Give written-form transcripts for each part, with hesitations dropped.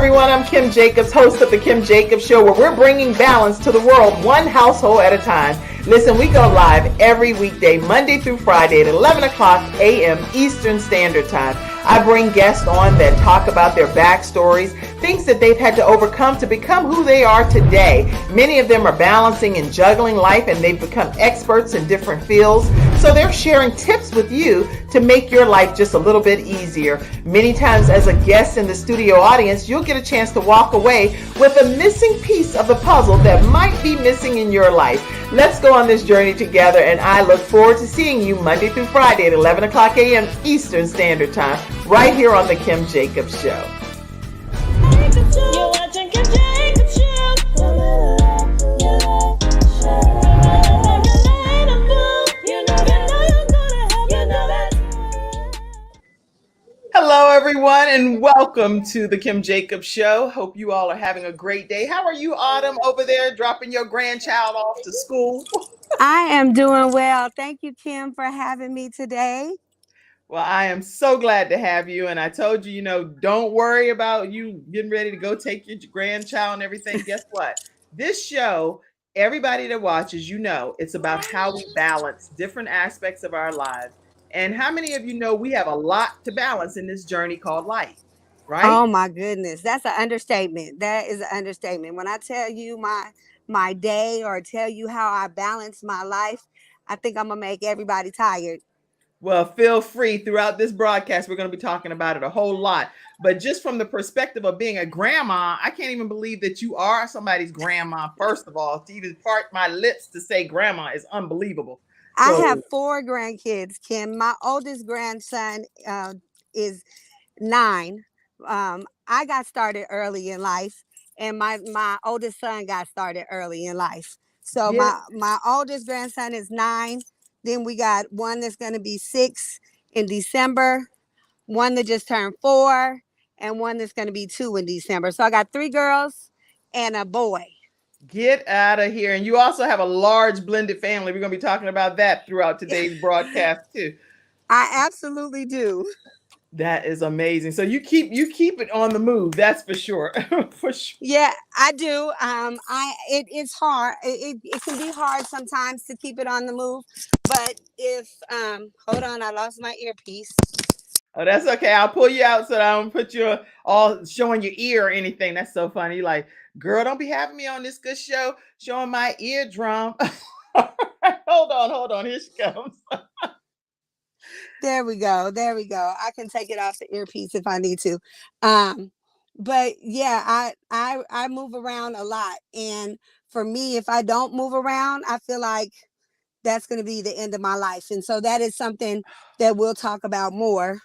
everyone. I'm Kim Jacobs, host of The Kim Jacobs Show, where we're bringing balance to the world one household at a time. Listen, we go live every weekday, Monday through Friday at 11 o'clock a.m. Eastern Standard Time. I bring guests on that talk about their backstories, things that they've had to overcome to become who they are today. Many of them are balancing and juggling life, and they've become experts in different fields. So they're sharing tips with you to make your life just a little bit easier. Many times as a guest in the studio audience, you'll get a chance to walk away with a missing piece of the puzzle that might be missing in your life. Let's go on this journey together, and I look forward to seeing you Monday through Friday at 11 o'clock a.m. Eastern Standard Time, right here on The Kim Jacobs Show. You're watching Kim Jacobs Show. Hello, everyone, and welcome to The Kim Jacobs Show. Hope you all are having a great day. How are you, Autumn, over there, dropping your grandchild off to school? I am doing well. Thank you, Kim, for having me today. Well, I am so glad to have you. And I told you, don't worry about you getting ready to go take your grandchild and everything. Guess what? This show, everybody that watches, it's about how we balance different aspects of our lives. And how many of you know we have a lot to balance in this journey called life, right? Oh my goodness, that's an understatement. That is an understatement. When I tell you my day or tell you how I balance my life, I think I'm gonna make everybody tired. Well, feel free. Throughout this broadcast, we're going to be talking about it a whole lot. But just from the perspective of being a grandma, I can't even believe that you are somebody's grandma. First of all, to even part my lips to say grandma is unbelievable. I have 4 grandkids, Kim. My oldest grandson is 9. I got started early in life, and my oldest son got started early in life. So my oldest grandson is 9. Then we got one that's going to be 6 in December, one that just turned 4, and one that's going to be 2 in December. So I got 3 girls and a boy. Get out of here. And you also have a large blended family. We're going to be talking about that throughout today's broadcast too. I absolutely do. That is amazing. So you keep it on the move. That's for sure. For sure. Yeah, I do. It's hard. It can be hard sometimes to keep it on the move. But if hold on, I lost my earpiece. Oh, that's okay. I'll pull you out so that I don't put you all showing your ear or anything. That's so funny. Like, girl, don't be having me on this good show showing my eardrum. Hold on. Here she comes. There we go. I can take it off the earpiece if I need to. But yeah, I move around a lot. And for me, if I don't move around, I feel like that's going to be the end of my life. And so that is something that we'll talk about more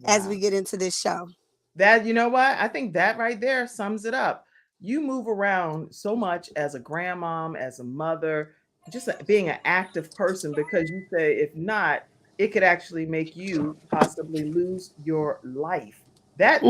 as we get into this show. That, you know what? I think that right there sums it up. You move around so much as a grandmom, as a mother, just being an active person, because you say, if not, it could actually make you possibly lose your life. That's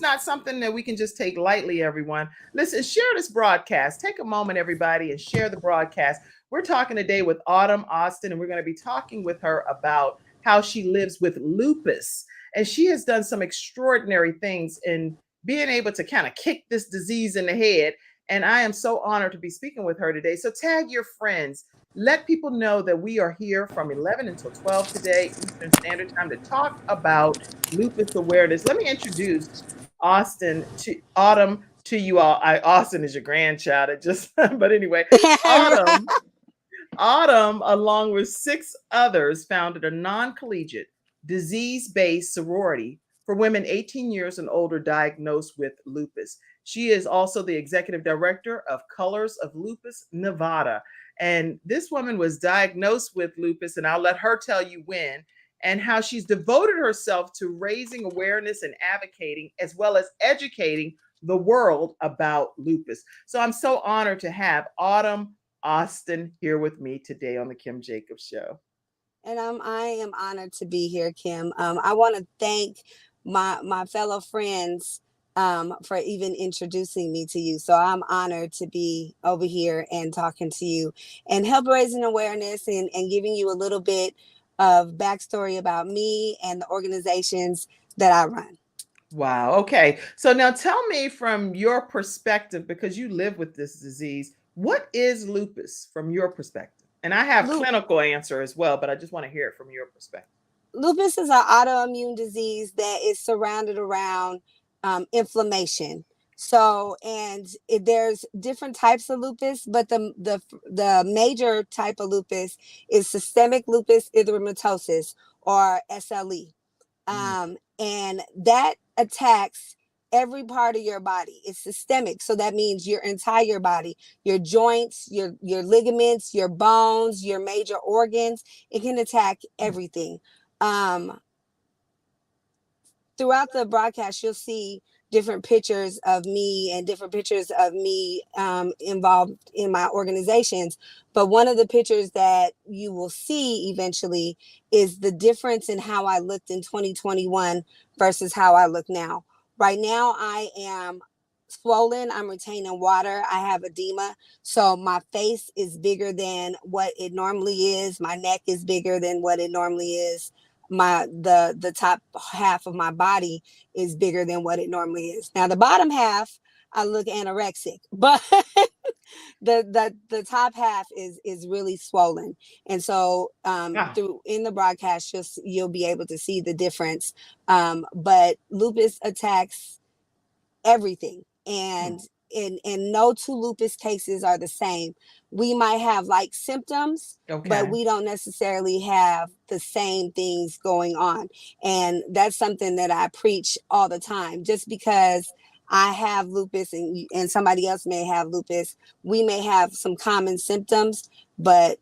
not something that we can just take lightly, everyone. Listen, share this broadcast. Take a moment, everybody, and share the broadcast. We're talking today with Autumn Austin, and we're going to be talking with her about how she lives with lupus. And she has done some extraordinary things in being able to kind of kick this disease in the head. And I am so honored to be speaking with her today. So tag your friends. Let people know that we are here from 11 until 12 today, Eastern Standard Time, to talk about lupus awareness. Let me introduce Autumn to you all. Austin is your grandchild. But anyway, Autumn, along with 6 others, founded a non-collegiate, disease-based sorority for women 18 years and older diagnosed with lupus. She is also the executive director of Colors of Lupus, Nevada. And this woman was diagnosed with lupus, and I'll let her tell you when, and how she's devoted herself to raising awareness and advocating, as well as educating the world about lupus. So I'm so honored to have Autumn Austin here with me today on the Kim Jacobs Show. And I am honored to be here, Kim. I want to thank my fellow friends for even introducing me to you. So I'm honored to be over here and talking to you and help raising awareness and giving you a little bit of backstory about me and the organizations that I run. Wow. Okay. So now tell me from your perspective, because you live with this disease, what is lupus from your perspective? And I have Lu- clinical answer as well, but I just want to hear it from your perspective. Lupus is an autoimmune disease that is surrounded around inflammation. So, and there's different types of lupus, but the major type of lupus is systemic lupus erythematosus, or SLE. Mm. And that attacks every part of your body. It's systemic, so that means your entire body, your joints, your ligaments, your bones, your major organs. It can attack everything. um Throughout the broadcast, you'll see different pictures of me and different pictures of me involved in my organizations. But one of the pictures that you will see eventually is the difference in how I looked in 2021 versus how I look now. Right now, I am swollen. I'm retaining water. I have edema. So my face is bigger than what it normally is. My neck is bigger than what it normally is. The top half of my body is bigger than what it normally is. Now the bottom half, I look anorexic, but the top half is really swollen. And so Ah, through in the broadcast, you'll be able to see the difference. But lupus attacks everything, mm, and no two lupus cases are the same. We might have like symptoms, but okay. we don't necessarily have the same things going on. And that's something that I preach all the time. Just because I have lupus and somebody else may have lupus, we may have some common symptoms, but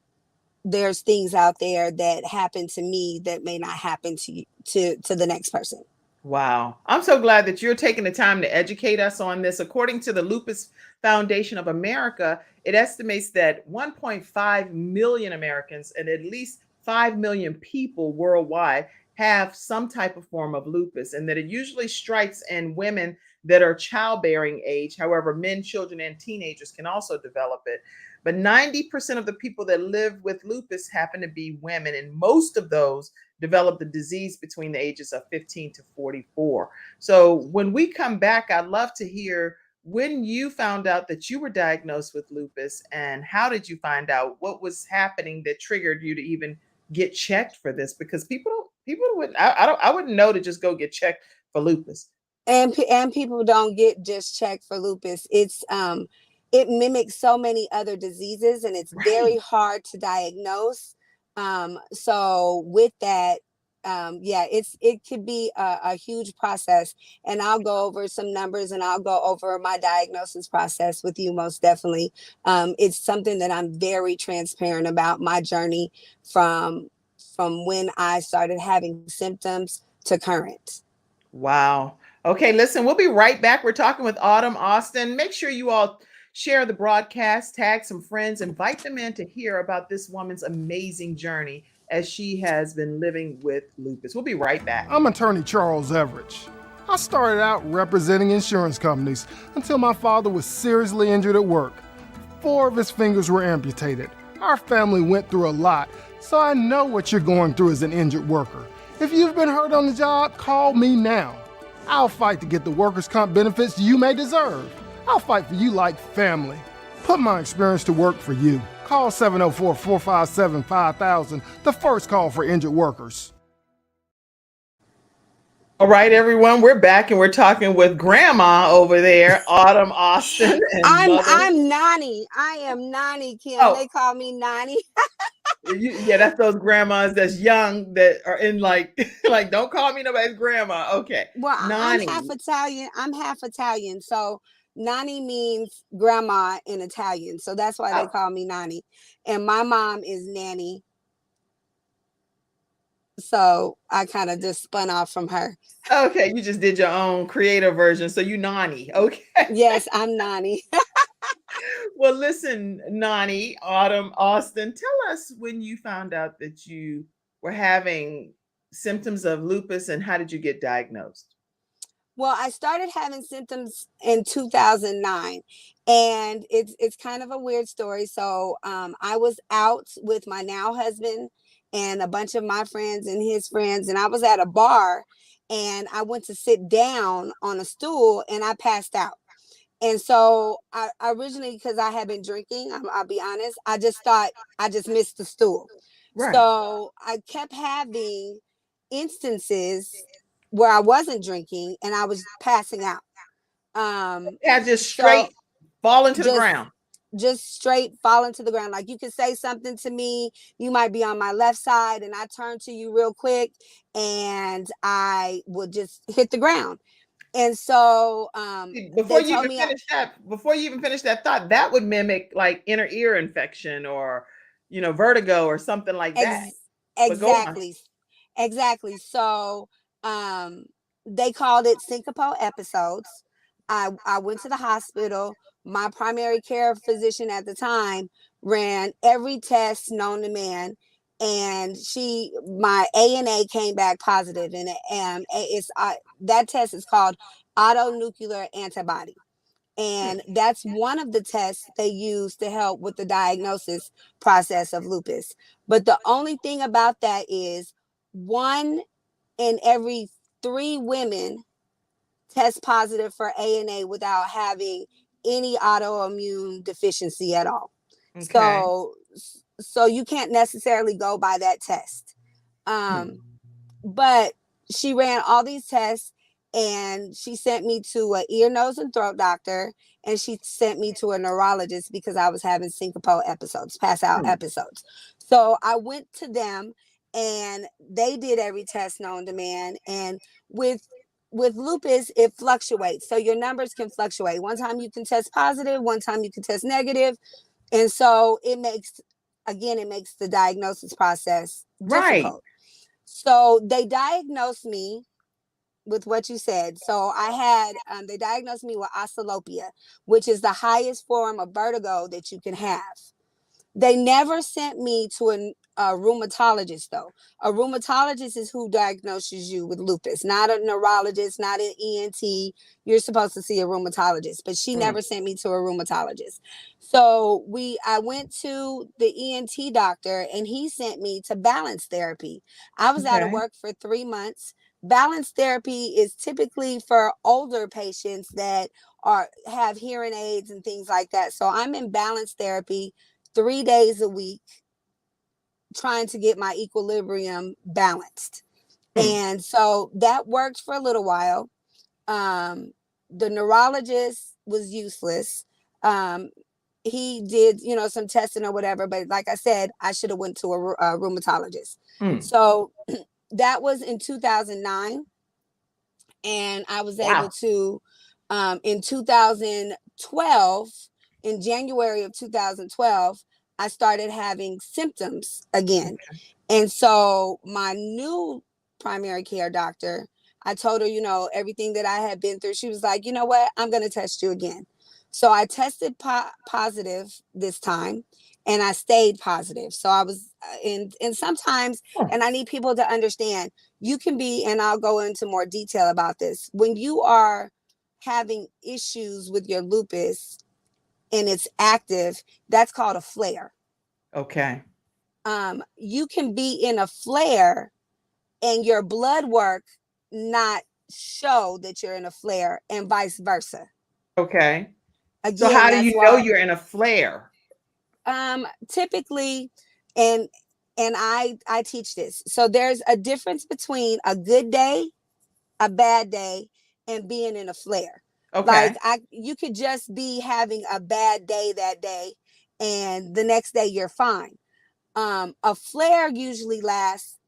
there's things out there that happen to me that may not happen to you, to the next person. Wow. I'm so glad that you're taking the time to educate us on this. According to the Lupus Foundation of America, it estimates that 1.5 million Americans and at least 5 million people worldwide have some type of form of lupus, and that it usually strikes in women that are childbearing age. However, men, children, and teenagers can also develop it. But 90% of the people that live with lupus happen to be women, and most of those developed the disease between the ages of 15 to 44. So when we come back, I'd love to hear when you found out that you were diagnosed with lupus, and how did you find out? What was happening that triggered you to even get checked for this? Because people wouldn't, I wouldn't know to just go get checked for lupus. And people don't get just checked for lupus. It mimics so many other diseases, and it's very Right. hard to diagnose. So with that, yeah, it could be a huge process. And I'll go over some numbers, and I'll go over my diagnosis process with you, most definitely. It's something that I'm very transparent about, my journey from when I started having symptoms to current. Wow. Okay, listen, we'll be right back. We're talking with Autumn Austin. Make sure you all share the broadcast, tag some friends, invite them in to hear about this woman's amazing journey as she has been living with lupus. We'll be right back. I'm attorney Charles Everidge. I started out representing insurance companies until my father was seriously injured at work. 4 of his fingers were amputated. Our family went through a lot, so I know what you're going through as an injured worker. If you've been hurt on the job, call me now. I'll fight to get the workers' comp benefits you may deserve. I'll fight for you like family. Put my experience to work for you. Call 704-457-5000, the first call for injured workers. All right, everyone, we're back and we're talking with Grandma over there, Autumn Austin, and Mother. I'm Nani. I am Nani, Kim. Oh, They call me Nani. yeah, that's those grandmas that's young that are in like, like, don't call me nobody's grandma. Okay, Well, I'm half Nani. Italian. I'm half Italian. So Nani means grandma in Italian. So that's why they Oh, call me Nani. And my mom is Nanny. So I kind of just spun off from her. okay, you just did your own creative version. So you Nani. Okay. Yes, I'm Nani. Well, listen, Nani, Autumn, Austin, tell us when you found out that you were having symptoms of lupus and how did you get diagnosed? Well, I started having symptoms in 2009, and it's kind of a weird story. So I was out with my now husband and a bunch of my friends and his friends, and I was at a bar, and I went to sit down on a stool and I passed out. And so I originally, because I had been drinking, I'll be honest, I just thought I just missed the stool. Right. So I kept having instances where I wasn't drinking and I was passing out. Yeah, just So straight fall into the just ground. just straight falling to the ground. Like you could say something to me, you might be on my left side, and I turn to you real quick, and I would just hit the ground. And so Before they you told even me finish that, thought, that would mimic like inner ear infection or vertigo or something like that. ex- But go on. exactly, exactly. So um, they called it syncopal episodes. I went to the hospital. My primary care physician at the time ran every test known to man, and my ANA came back positive, and that test is called autonuclear antibody. Hmm. And that's one of the tests they use to help with the diagnosis process of lupus. But the only thing about that is one in every 3 women test positive for ANA without having any autoimmune deficiency at all. Okay. So you can't necessarily go by that test. Hmm. But she ran all these tests, and she sent me to a ear, nose, and throat doctor, and she sent me to a neurologist because I was having syncopal episodes, pass out Hmm. episodes. So I went to them, and they did every test known to man. And with lupus, it fluctuates. So your numbers can fluctuate. One time you can test positive, one time you can test negative. And so it makes the diagnosis process Right. difficult. So they diagnosed me with what you said. So they diagnosed me with oscillopia, which is the highest form of vertigo that you can have. They never sent me to a rheumatologist, though. A rheumatologist is who diagnoses you with lupus, not a neurologist, not an ENT. You're supposed to see a rheumatologist, but she Hmm. never sent me to a rheumatologist. So I went to the ENT doctor, and he sent me to balance therapy. I was out of Okay. work for 3 months. Balance therapy is typically for older patients that have hearing aids and things like that. So I'm in balance therapy 3 days a week, trying to get my equilibrium balanced. Hmm. And so that worked for a little while. The neurologist was useless. He did, some testing or whatever, but like I said, I should have went to a rheumatologist. Hmm. So that was in 2009, and I was able Wow. to, in 2012, in January of 2012, I started having symptoms again. And so my new primary care doctor, I told her, everything that I had been through. She was like, you know what? I'm going to test you again. So I tested positive this time, and I stayed positive. So I was, and sometimes, Huh. and I need people to understand, you can be, and I'll go into more detail about this, when you are having issues with your lupus and it's active, that's called a flare. Okay. You can be in a flare and your blood work not show that you're in a flare, and vice versa. Okay. So Again, how do that's you know why you're in a flare? typically, and I teach this. So there's a difference between a good day, a bad day, and being in a flare. Like Okay. you could just be having a bad day that day, and the next day you're fine. A flare usually lasts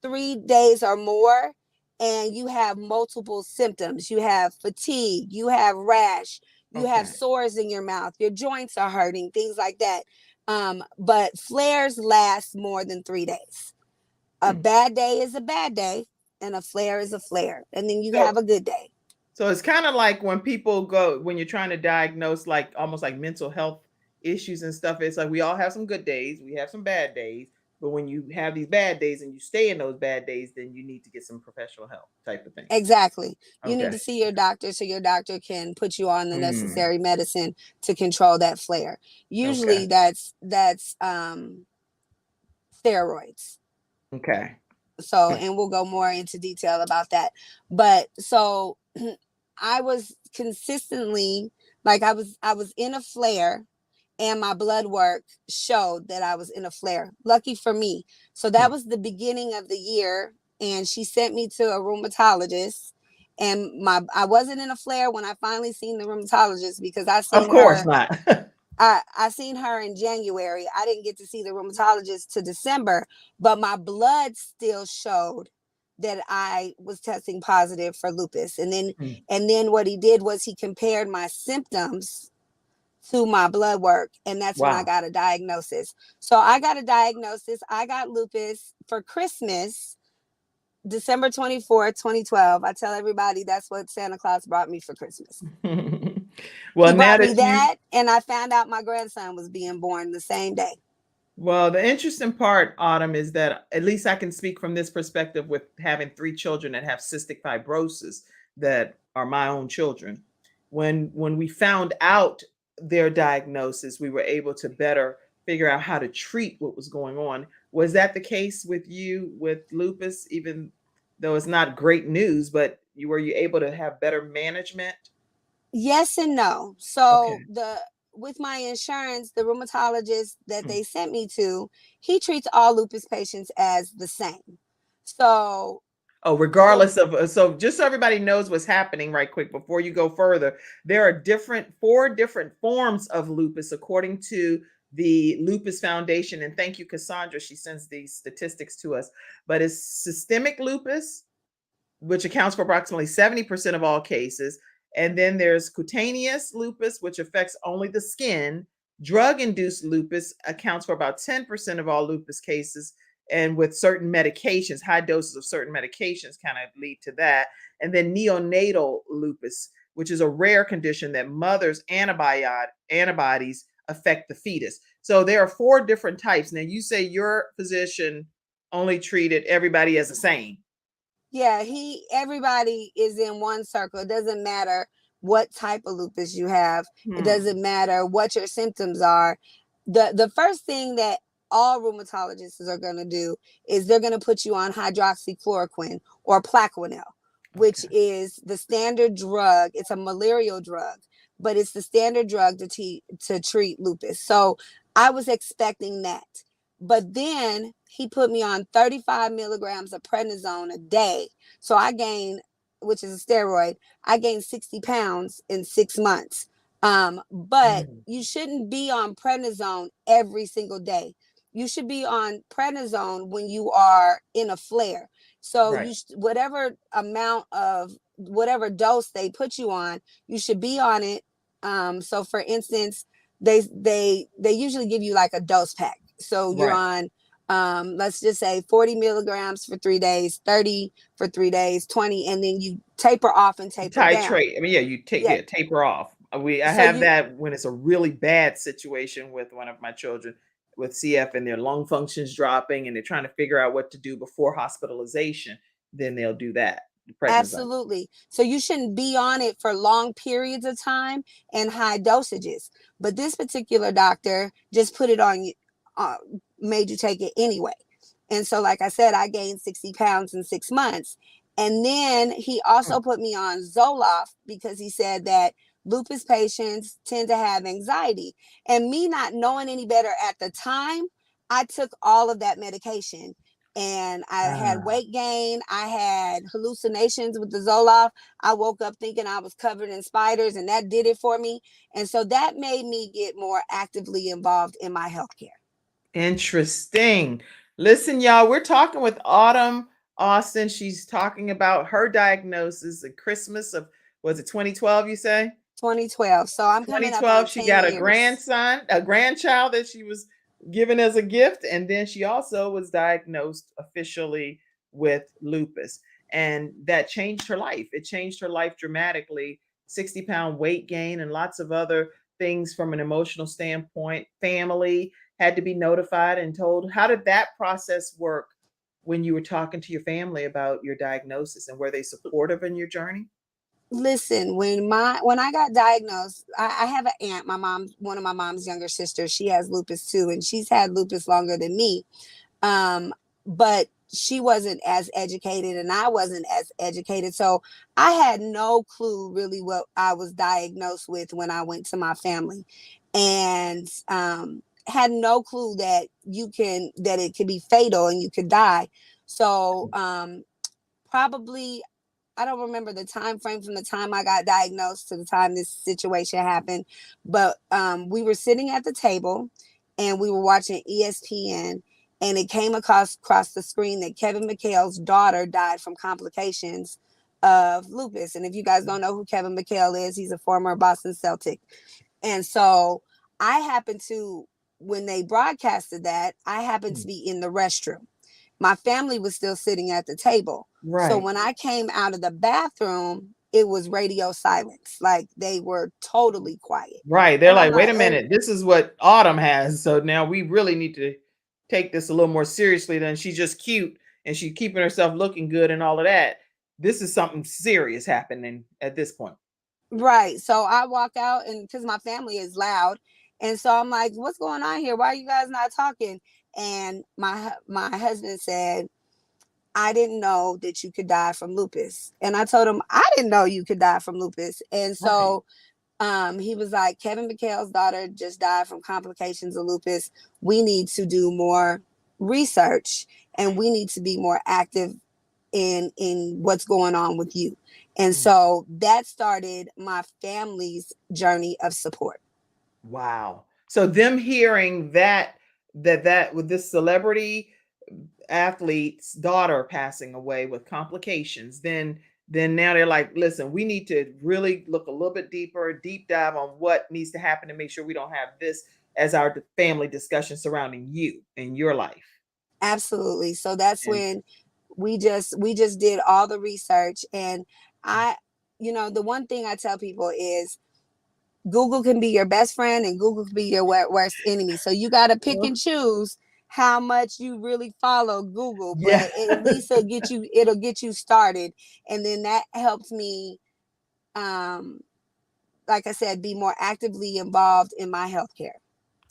3 days or more, and you have multiple symptoms. You have fatigue, you have rash, you have Okay. sores in your mouth, your joints are hurting, things like that. But flares last more than 3 days. A Hmm. bad day is a bad day, and a flare is a flare, and then you So have a good day. so it's kind of like when you're trying to diagnose like almost like mental health issues and stuff, it's like we all have some good days, we have some bad days, but when you have these bad days and you stay in those bad days, then you need to get some professional help type of thing. Exactly. You need Okay. to see your doctor so your doctor can put you on the Mm. necessary medicine to control that flare. Okay. Usually that's steroids. Okay. So, and we'll go more into detail about that. But so I was consistently like I was in a flare, and my blood work showed that I was in a flare. Lucky for me. So that was the beginning of the year, and she sent me to a rheumatologist. And I wasn't in a flare when I finally seen the rheumatologist, because Of course not. I seen her in January. I didn't get to see the rheumatologist to December, but my blood still showed that I was testing positive for lupus. And then what he did was he compared my symptoms to my blood work, and that's when I Wow. got a diagnosis. So I got a diagnosis. I got lupus for Christmas, December 24th, 2012. I tell everybody that's what Santa Claus brought me for Christmas. Well, He now brought me that you, that, and I found out my grandson was being born the same day. well, the interesting part, Autumn, is that at least I can speak from this perspective with having 3 children that have cystic fibrosis that are my own children. When we found out their diagnosis, we were able to better figure out how to treat what was going on. Was that the case with you with lupus, even though it's not great news, but were you able to have better management? Yes and no. So Okay. with my insurance, the rheumatologist that Hmm. they sent me to, he treats all lupus patients as the same. So Oh, the regardless of, so just so everybody knows what's happening right quick before you go further, there are 4 different forms of lupus according to the Lupus Foundation. And thank you, Cassandra. She sends these statistics to us. But it's systemic lupus, which accounts for approximately 70% of all cases. And then there's cutaneous lupus, which affects only the skin. Drug-induced lupus accounts for about 10% of all lupus cases. And with certain medications, high doses of certain medications kind of lead to that. And then neonatal lupus, which is a rare condition that mothers' antibodies affect the fetus. So there are 4 different types. Now, you say your physician only treated everybody as the same. Yeah, everybody is in one circle. It doesn't matter what type of lupus you have. It Hmm. doesn't matter what your symptoms are. The first thing that all rheumatologists are going to do is they're going to put you on hydroxychloroquine or Plaquenil, which Okay. is the standard drug. It's a malarial drug, but it's the standard drug to treat lupus. So I was expecting that. But then he put me on 35 milligrams of prednisone a day. So I gained, which is a steroid, I gained 60 pounds in 6 months. But Mm. you shouldn't be on prednisone every single day. You should be on prednisone when you are in a flare. So Right. whatever amount of whatever dose they put you on, you should be on it. So for instance, they usually give you like a dose pack. So you're Right. on let's just say 40 milligrams for 3 days, 30 for 3 days, 20, and then you taper off and taper down. Titrate. I mean, yeah, you take Yeah. yeah, taper off. I So have you that when it's a really bad situation with one of my children with CF and their lung functions dropping and they're trying to figure out what to do before hospitalization, then they'll do that. The prednisone. Absolutely. So you shouldn't be on it for long periods of time and high dosages. But this particular doctor just put it on you, uh, made you take it anyway. And so, like I said, I gained 60 pounds in 6 months. And then he Hmm. also put me on Zoloft because he said that lupus patients tend to have anxiety. And me not knowing any better at the time, I took all of that medication, and I had Ah. weight gain. I had hallucinations with the Zoloft. I woke up thinking I was covered in spiders, and that did it for me. And so that made me get more actively involved in my healthcare. Interesting. Listen, y'all, we're talking with Autumn Austin. She's talking about her diagnosis at Christmas of, was it 2012, you say? 2012. So I'm coming up 2012, on she 10 got a years. grandson, a grandchild that she was given as a gift. And then she also was diagnosed officially with lupus. And that changed her life. It changed her life dramatically. 60-pound weight gain and lots of other things from an emotional standpoint. Family had to be notified and told. How did that process work when you were talking to your family about your diagnosis? And were they supportive in your journey? Listen, when I got diagnosed, I have an aunt, one of my mom's younger sisters. She has lupus too, and she's had lupus longer than me. Um, but she wasn't as educated and I wasn't as educated. So I had no clue really what I was diagnosed with when I went to my family, and had no clue that it could be fatal and you could die. So probably, I don't remember the time frame from the time I got diagnosed to the time this situation happened, but we were sitting at the table and we were watching ESPN, and it came across the screen that Kevin McHale's daughter died from complications of lupus. And if you guys don't know who Kevin McHale is, he's a former Boston Celtic. And so I happened to, when they broadcasted that, I happened to be in the restroom. My family was still sitting at the table. Right. So when I came out of the bathroom, it was radio silence. Like, they were totally quiet. Right. They're And I'm like, wait a like, minute, this is what Autumn has. So now we really need to take this a little more seriously than she's just cute and she's keeping herself looking good and all of that. This is something serious happening at this point. right. So I walk out, and because my family is loud. And so I'm like, what's going on here? Why are you guys not talking? And my husband said, I didn't know that you could die from lupus. And I told him, I didn't know you could die from lupus. And so he was like, Kevin McHale's daughter just died from complications of lupus. We need to do more research, and we need to be more active in what's going on with you. And so that started my family's journey of support. Wow. So them hearing that with this celebrity athlete's daughter passing away with complications, then now they're like, listen, we need to really look a little bit deeper, deep dive on what needs to happen to make sure we don't have this as our family discussion surrounding you and your life. Absolutely. So that's And when we just did all the research. And the one thing I tell people is, Google can be your best friend and Google can be your worst enemy. So you got to pick and choose how much you really follow Google, but yeah. at least it'll get you started. And then that helps me, like I said, be more actively involved in my healthcare.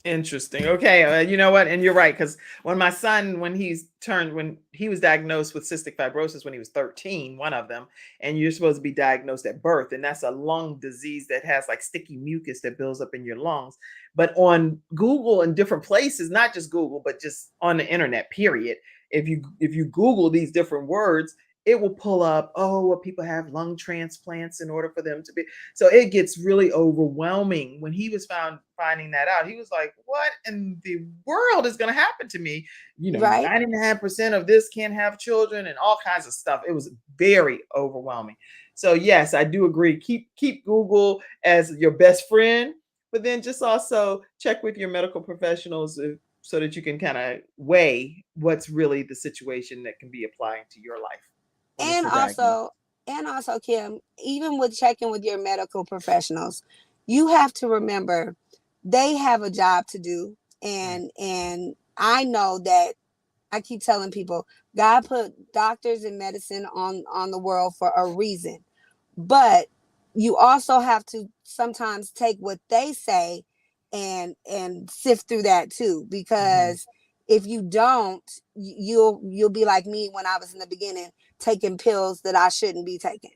Interesting. Okay. You know what? And you're right. Because when my son, when he was diagnosed with cystic fibrosis when he was 13, one of them, and you're supposed to be diagnosed at birth. And that's a lung disease that has like sticky mucus that builds up in your lungs. But on Google and different places, not just Google, but just on the internet, period. If you Google these different words, it will pull up, well, people have lung transplants in order for them to be. So it gets really overwhelming. When he was finding that out, he was like, what in the world is going to happen to me? Right. 99% of this can't have children and all kinds of stuff. It was very overwhelming. So yes, I do agree. Keep Google as your best friend, but then just also check with your medical professionals so that you can kind of weigh what's really the situation that can be applying to your life. And also, Kim, even with checking with your medical professionals, you have to remember they have a job to do. And I know that I keep telling people, God put doctors and medicine on the world for a reason. But you also have to sometimes take what they say and sift through that too, because if you don't, you'll be like me when I was in the beginning, taking pills that I shouldn't be taking.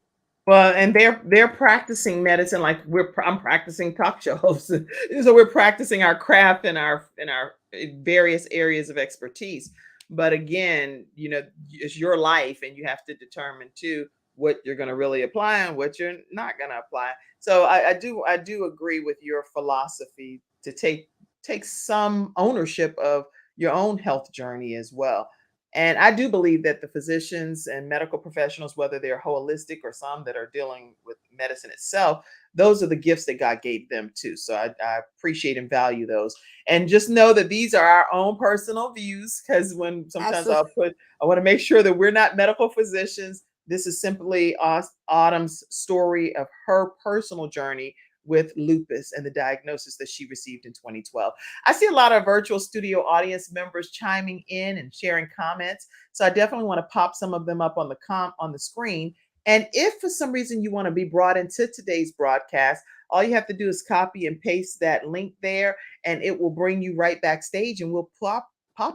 Well, and they're practicing medicine like I'm practicing talk shows. So we're practicing our craft in our various areas of expertise. But again, it's your life, and you have to determine too what you're going to really apply and what you're not going to apply. So I do agree with your philosophy to take some ownership of your own health journey as well. And I do believe that the physicians and medical professionals, whether they're holistic or some that are dealing with medicine itself, those are the gifts that God gave them too. So I appreciate and value those. And just know that these are our own personal views, because when sometimes I want to make sure that we're not medical physicians. This is simply Autumn's story of her personal journey with lupus and the diagnosis that she received in 2012. I see a lot of virtual studio audience members chiming in and sharing comments. So I definitely want to pop some of them up on the screen. And if for some reason you want to be brought into today's broadcast, all you have to do is copy and paste that link there, and it will bring you right backstage, and we'll pop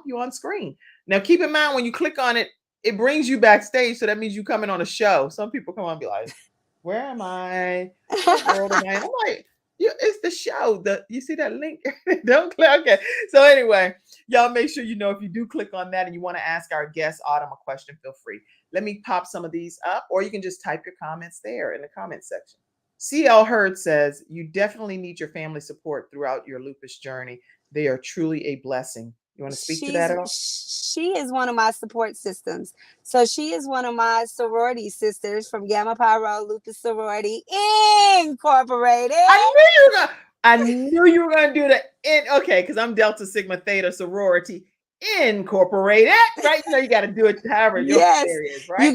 you on screen. Now, keep in mind, when you click on it, it brings you backstage. So that means you coming on a show. Some people come on and be like, where am I? What world am I in? I'm like, it's the show. You see that link? Don't click. Okay. So anyway, y'all make sure you know if you do click on that and you want to ask our guest Autumn a question, feel free. Let me pop some of these up, or you can just type your comments there in the comment section. CL Hurd says, you definitely need your family support throughout your lupus journey. They are truly a blessing. You want to speak to that at all? She is one of my support systems. So she is one of my sorority sisters from Gamma Pi Rho Lupus Sorority Incorporated. I knew you were gonna do the okay, because I'm Delta Sigma Theta Sorority Incorporated, right? You know you got to do it however your prayer is, right? You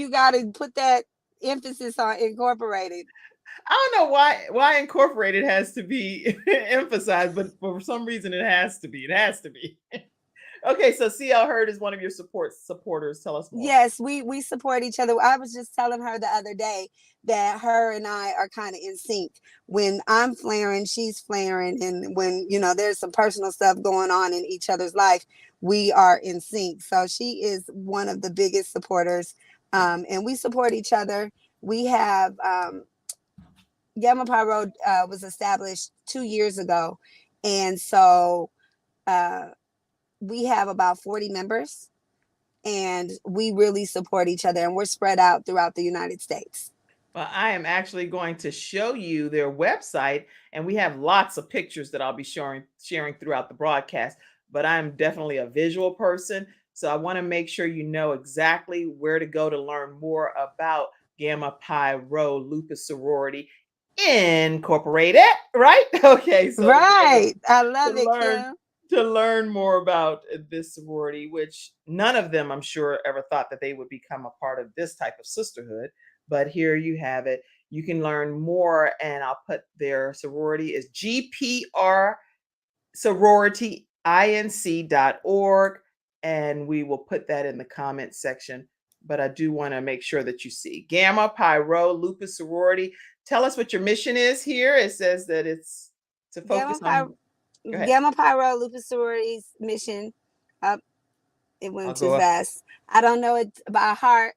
gotta put that emphasis on incorporated. I don't know why incorporated has to be emphasized, but for some reason it has to be. It has to be. Okay, so CL Hurd is one of your supporters. Tell us more. Yes, we support each other. I was just telling her the other day that her and I are kind of in sync. When I'm flaring, she's flaring, and when there's some personal stuff going on in each other's life, we are in sync. So she is one of the biggest supporters, and we support each other. We have Gamma Pi Rho was established 2 years ago, and so we have about 40 members, and we really support each other, and we're spread out throughout the United States. Well, I am actually going to show you their website, and we have lots of pictures that I'll be sharing throughout the broadcast, but I'm definitely a visual person, so I want to make sure you know exactly where to go to learn more about Gamma Pi Rho Lupus Sorority Incorporated, right? Okay, so right. I love it, Kim. To learn more about this sorority, which none of them, I'm sure, ever thought that they would become a part of this type of sisterhood. But here you have it. You can learn more, and I'll put their sorority is gprsororityinc.org, and we will put that in the comment section. But I do want to make sure that you see Gamma Pi Rho Lupus Sorority. Tell us what your mission is here. It says that it's to focus on Gamma Pi Rho Lupus Sorority's mission. It went too fast. I don't know it by heart.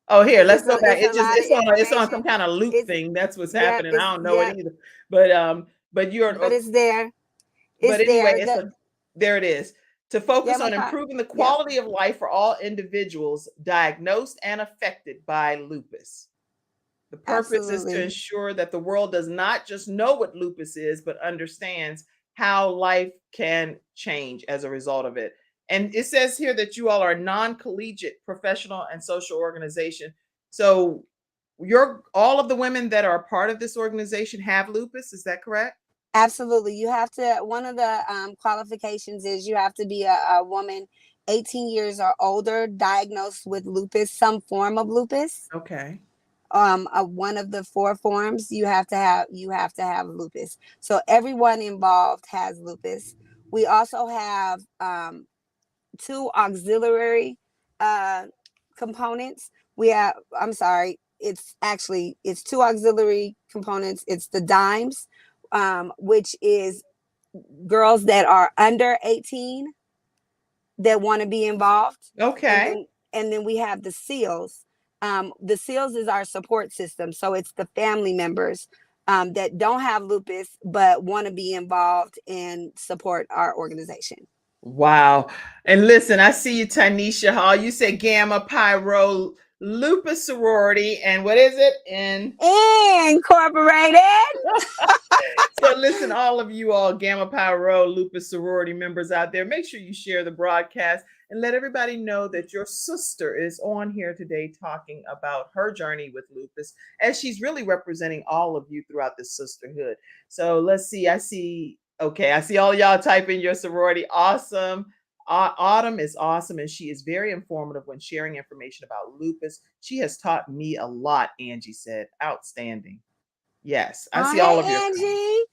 Oh, here, let's go back. It's on some kind of loop thing. That's what's happening. I don't know it either. But it's there. But anyway, there it is. To focus on improving the quality of life for all individuals diagnosed and affected by lupus. The purpose is to ensure that the world does not just know what lupus is, but understands how life can change as a result of it. And it says here that you all are a non-collegiate professional and social organization. So all of the women that are a part of this organization have lupus. Is that correct? Absolutely. You have to, one of the qualifications is you have to be a woman 18 years or older diagnosed with lupus, some form of lupus. Okay. One of the 4 forms you have to have lupus. So everyone involved has lupus. We also have 2 auxiliary components. It's 2 auxiliary components. It's the dimes, which is girls that are under 18 that want to be involved. Okay. And then we have the SEALs. The SEALs is our support system. So it's the family members that don't have lupus, but want to be involved and support our organization. Wow. And listen, I see you, Tanisha Hall. You said Gamma Pi Rho Lupus Sorority. And what is it? Incorporated. So listen, all of you all Gamma Pi Rho Lupus Sorority members out there, make sure you share the broadcast and let everybody know that your sister is on here today talking about her journey with lupus, as she's really representing all of you throughout this sisterhood. So let's see. I see all y'all typing your sorority. Awesome. Autumn is awesome, and she is very informative when sharing information about lupus. She has taught me a lot, Angie said. Outstanding. Yes, I see all of your Angie.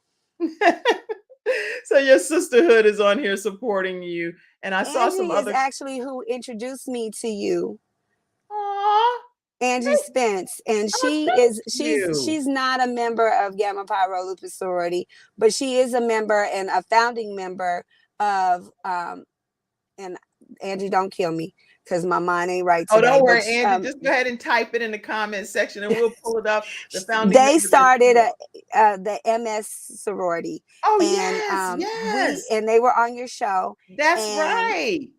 So your sisterhood is on here supporting you. And I saw some other. Angie is actually who introduced me to you. Aww. Angie Spence, and she's not a member of Gamma Pi Rho Lupus Sorority, but she is a member and a founding member of and Angie, don't kill me. because my mind ain't right Oh, today. don't worry, But Angie. Just go ahead and type it in the comment section and we'll pull it up. The founding they members. started the MS sorority, Oh, and yes, yes. they were on your show, That's and right.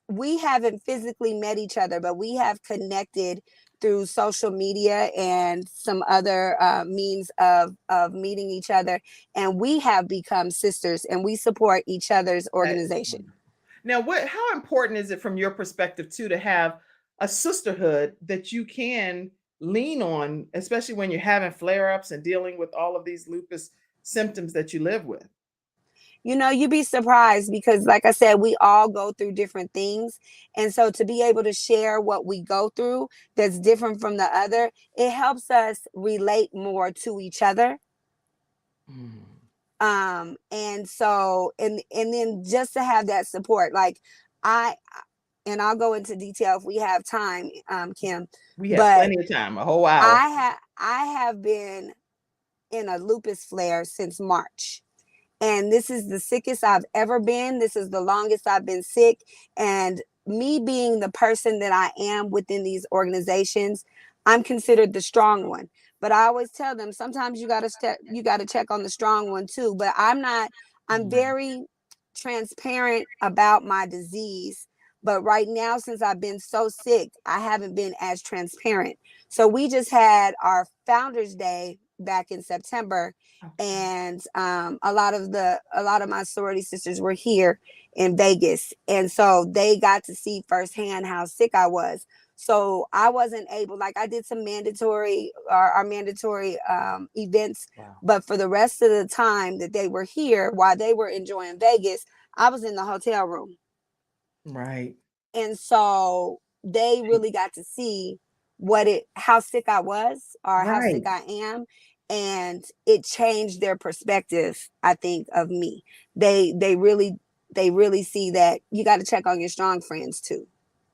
we haven't physically met each other, but we have connected through social media and some other means of meeting each other, and we have become sisters, and we support each other's organization. Excellent. Now, how important is it from your perspective too to have a sisterhood that you can lean on, especially when you're having flare-ups and dealing with all of these lupus symptoms that you live with? You know, you'd be surprised because, like I said, we all go through different things. And so to be able to share what we go through that's different from the other, it helps us relate more to each other. Mm. And so, and then just to have that support, like and I'll go into detail if we have time, Kim, We have but plenty of time, a whole hour. I have been in a lupus flare since March. And this is the sickest I've ever been. This is the longest I've been sick. And me being the person that I am within these organizations, I'm considered the strong one. But I always tell them sometimes you gotta check on the strong one too. But I'm Mm. very transparent about my disease. But right now, since I've been so sick, I haven't been as transparent. So we just had our Founders Day back in September, and a lot of my sorority sisters were here in Vegas, and so they got to see firsthand how sick I was. So I wasn't able, like I did some mandatory our mandatory events, Wow. but for the rest of the time that they were here, while they were enjoying Vegas, I was in the hotel room. Right. And so they really got to see how sick I was, or how Right. sick I am. And it changed their perspective, I think, of me. They really see that you got to check on your strong friends too.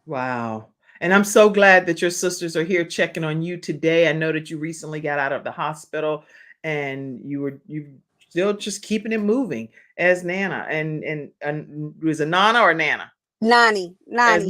Wow. And I'm so glad that your sisters are here checking on you today. I know that you recently got out of the hospital and you still just keeping it moving as Nana. And was it Nana or Nana? Nani. As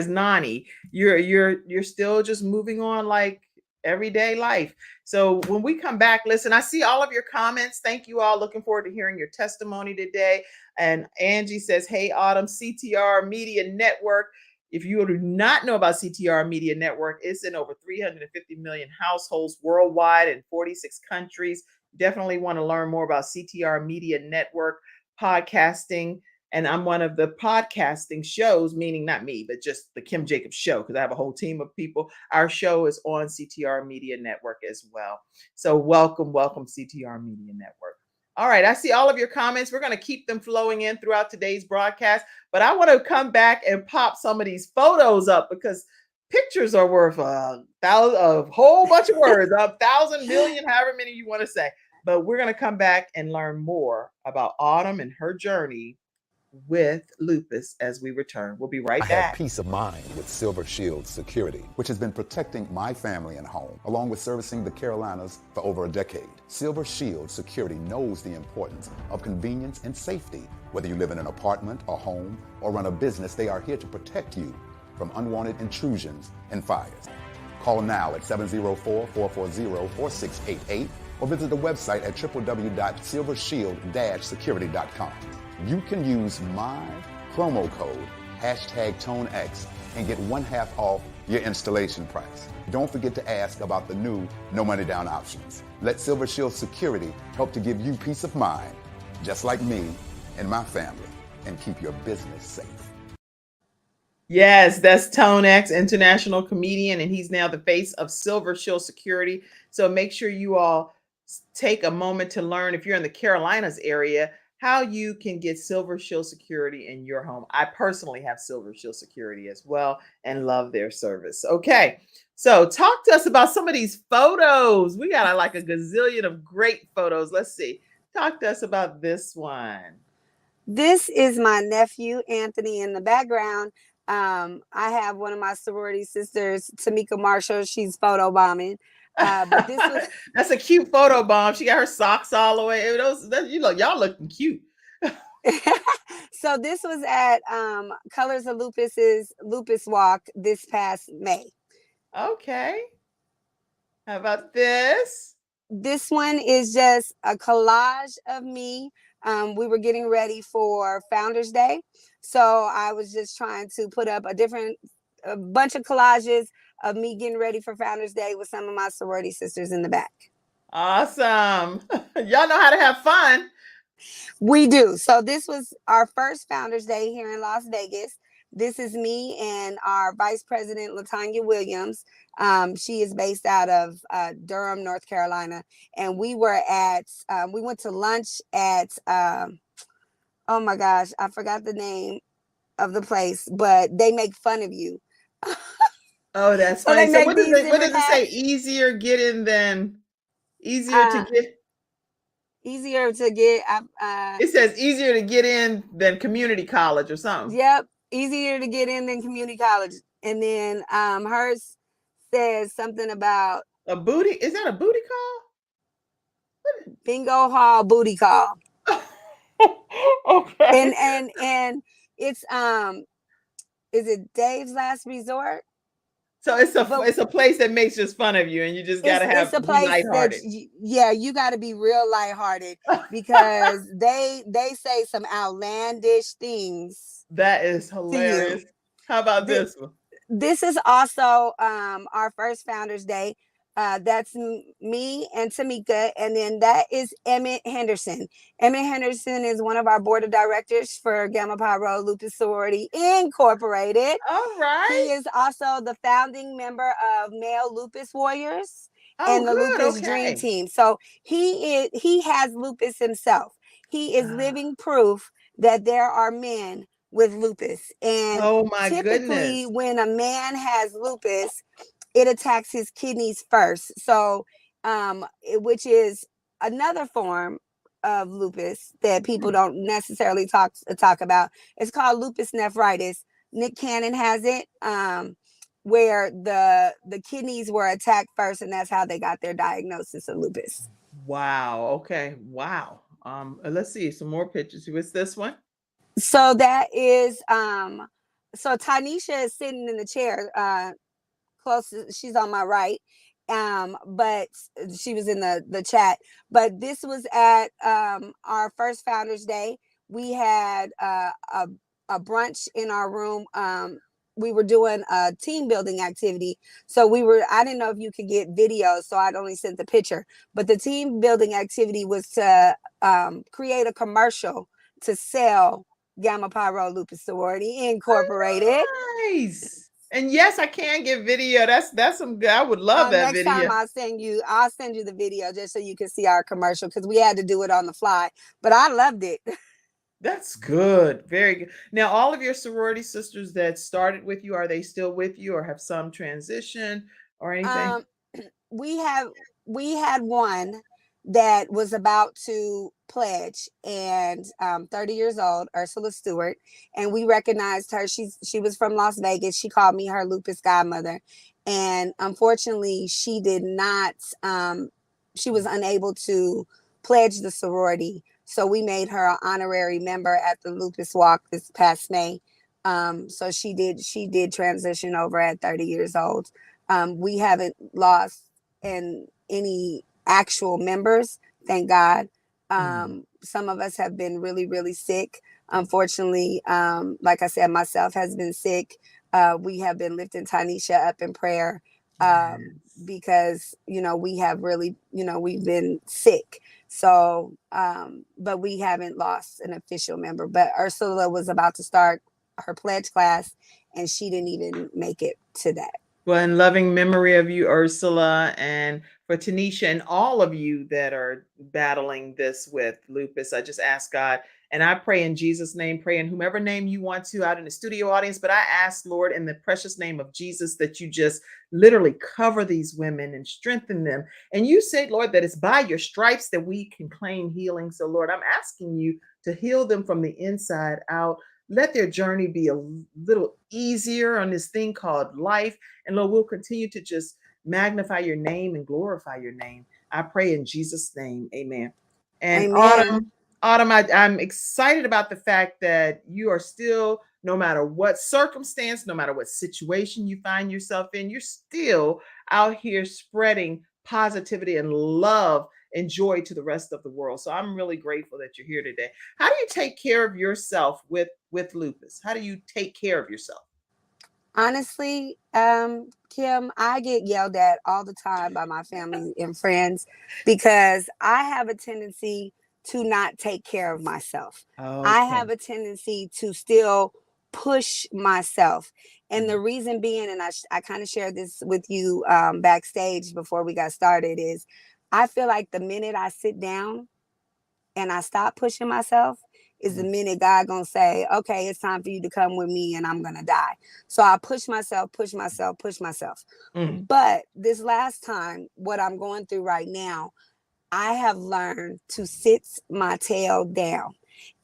Nani, you're still just moving on like everyday life. So when we come back, listen, I see all of your comments. Thank you all. Looking forward to hearing your testimony today. And Angie says, "Hey, Autumn, CTR Media Network. If you do not know about CTR Media Network, it's in over 350 million households worldwide in 46 countries. Definitely want to learn more about CTR Media Network podcasting. And I'm one of the podcasting shows, meaning not me, but just the Kim Jacobs Show, because I have a whole team of people. Our show is on CTR Media Network as well. So welcome, CTR Media Network. All right, I see all of your comments. We're going to keep them flowing in throughout today's broadcast, but I want to come back and pop some of these photos up because pictures are worth a whole bunch of words, 1,000 million, however many you want to say. But we're going to come back and learn more about Autumn and her journey with lupus as we return. We'll be right I back. have peace of mind with Silver Shield Security, which has been protecting my family and home, along with servicing the Carolinas for over a decade. Silver Shield Security knows the importance of convenience and safety. Whether you live in an apartment, a home, or run a business, they are here to protect you from unwanted intrusions and fires. Call now at 704-440-4688 or visit the website at www.silvershield-security.com. You can use my promo code #ToneX and get 1/2 off your installation price. Don't forget to ask about the new no money down options. Let Silver Shield Security help to give you peace of mind, just like me and my family, and keep your business safe. Yes, that's Tone X, international comedian, and he's now the face of Silver Shield Security. So make sure you all take a moment to learn, if you're in the Carolinas area, how you can get Silver Shield Security in your home. I personally have Silver Shield Security as well and love their service. Okay, so talk to us about some of these photos. We got like a gazillion of great photos. Let's see. Talk to us about this one. This is my nephew, Anthony, in the background. I have one of my sorority sisters, Tamika Marshall. She's photo bombing. But this was That's a cute photo bomb. She got her socks all the way. Y'all looking cute. So this was at Colors of Lupus's Lupus Walk this past May. Okay. How about this? This one is just a collage of me. We were getting ready for Founders Day, so I was just trying to put up a bunch of collages of me getting ready for Founders Day with some of my sorority sisters in the back. Awesome. Y'all know how to have fun. We do. So this was our first Founders Day here in Las Vegas. This is me and our Vice President, Latanya Williams. She is based out of Durham, North Carolina. And we went to lunch at, oh my gosh, I forgot the name of the place, but they make fun of you. Oh, that's So funny. they So make what does these it different say? hats. Easier get in than easier to get. Easier to get. It says easier to get in than community college or something. Yep, easier to get in than community college. And then hers says something about A booty? Is that a booty call? bingo hall booty call. Okay. And it's is it Dave's Last Resort? So it's a place that makes just fun of you, and you just gotta It's a be place lighthearted. that you got to be real lighthearted because they say some outlandish things. That is hilarious. How about this one? This is also our first Founders Day. That's me and Tamika, and then that is Emmett Henderson. Emmett Henderson is one of our board of directors for Gamma Pi Rho Lupus Sorority Incorporated. All right. He is also the founding member of Male Lupus Warriors and the good. Lupus Dream Team. So he has lupus himself. He is living proof that there are men with lupus. And oh my typically goodness, when a man has lupus, it attacks his kidneys first. So which is another form of lupus that people don't necessarily talk about. It's called lupus nephritis. Nick Cannon has it, where the kidneys were attacked first, and that's how they got their diagnosis of lupus. Wow. Okay. Wow. Let's see some more pictures. What's this one? So that is so Tanisha is sitting in the chair, close. She's on my right, but she was in the chat. But this was at our first Founders Day. We had a brunch in our room. We were doing a team building activity. So I didn't know if you could get videos, so I'd only sent the picture. But the team building activity was to create a commercial to sell Gamma Pi Rho Lupus Sorority Incorporated. Oh, nice. And yes, I can get video. That's some good. I would love that next video. Time I'll send you the video just so you can see our commercial, because we had to do it on the fly. But I loved it. That's good. Very good. Now, all of your sorority sisters that started with you, are they still with you or have some transition or anything? We had one that was about to pledge, and 30 years old, Ursula Stewart, and we recognized her. She was from Las Vegas. She called me her lupus godmother, and unfortunately she did not she was unable to pledge the sorority, so we made her an honorary member at the Lupus Walk this past May. So she did transition over at 30 years old. We haven't lost any actual members, thank God. Some of us have been really, really sick. Unfortunately, like I said, myself has been sick. We have been lifting Tanisha up in prayer because, we have really, we've been sick. So, but we haven't lost an official member. But Ursula was about to start her pledge class, and she didn't even make it to that. Well, in loving memory of you, Ursula, and for Tanisha and all of you that are battling this with lupus, I just ask God, and I pray in Jesus' name, pray in whomever name you want to out in the studio audience, but I ask, Lord, in the precious name of Jesus, that you just literally cover these women and strengthen them. And you said, Lord, that it's by your stripes that we can claim healing. So, Lord, I'm asking you to heal them from the inside out. Let their journey be a little easier on this thing called life. And Lord, we'll continue to just magnify your name and glorify your name. I pray in Jesus' name. Amen. And Amen. Autumn, Autumn, I'm excited about the fact that you are still, no matter what circumstance, no matter what situation you find yourself in, you're still out here spreading positivity and love and joy to the rest of the world. So I'm really grateful that you're here today. How do you take care of yourself with lupus? How do you take care of yourself? Honestly, Kim, I get yelled at all the time by my family and friends because I have a tendency to not take care of myself. I Okay. have a tendency to still push myself. And the Mhm. reason being, and I kind of shared this with you backstage before we got started, is I feel like the minute I sit down and I stop pushing myself is the Mhm. minute God gonna say, okay, it's time for you to come with me and I'm gonna die. So I push myself, push myself, push myself. Mm. But this last time, what I'm going through right now, I have learned to sit my tail down.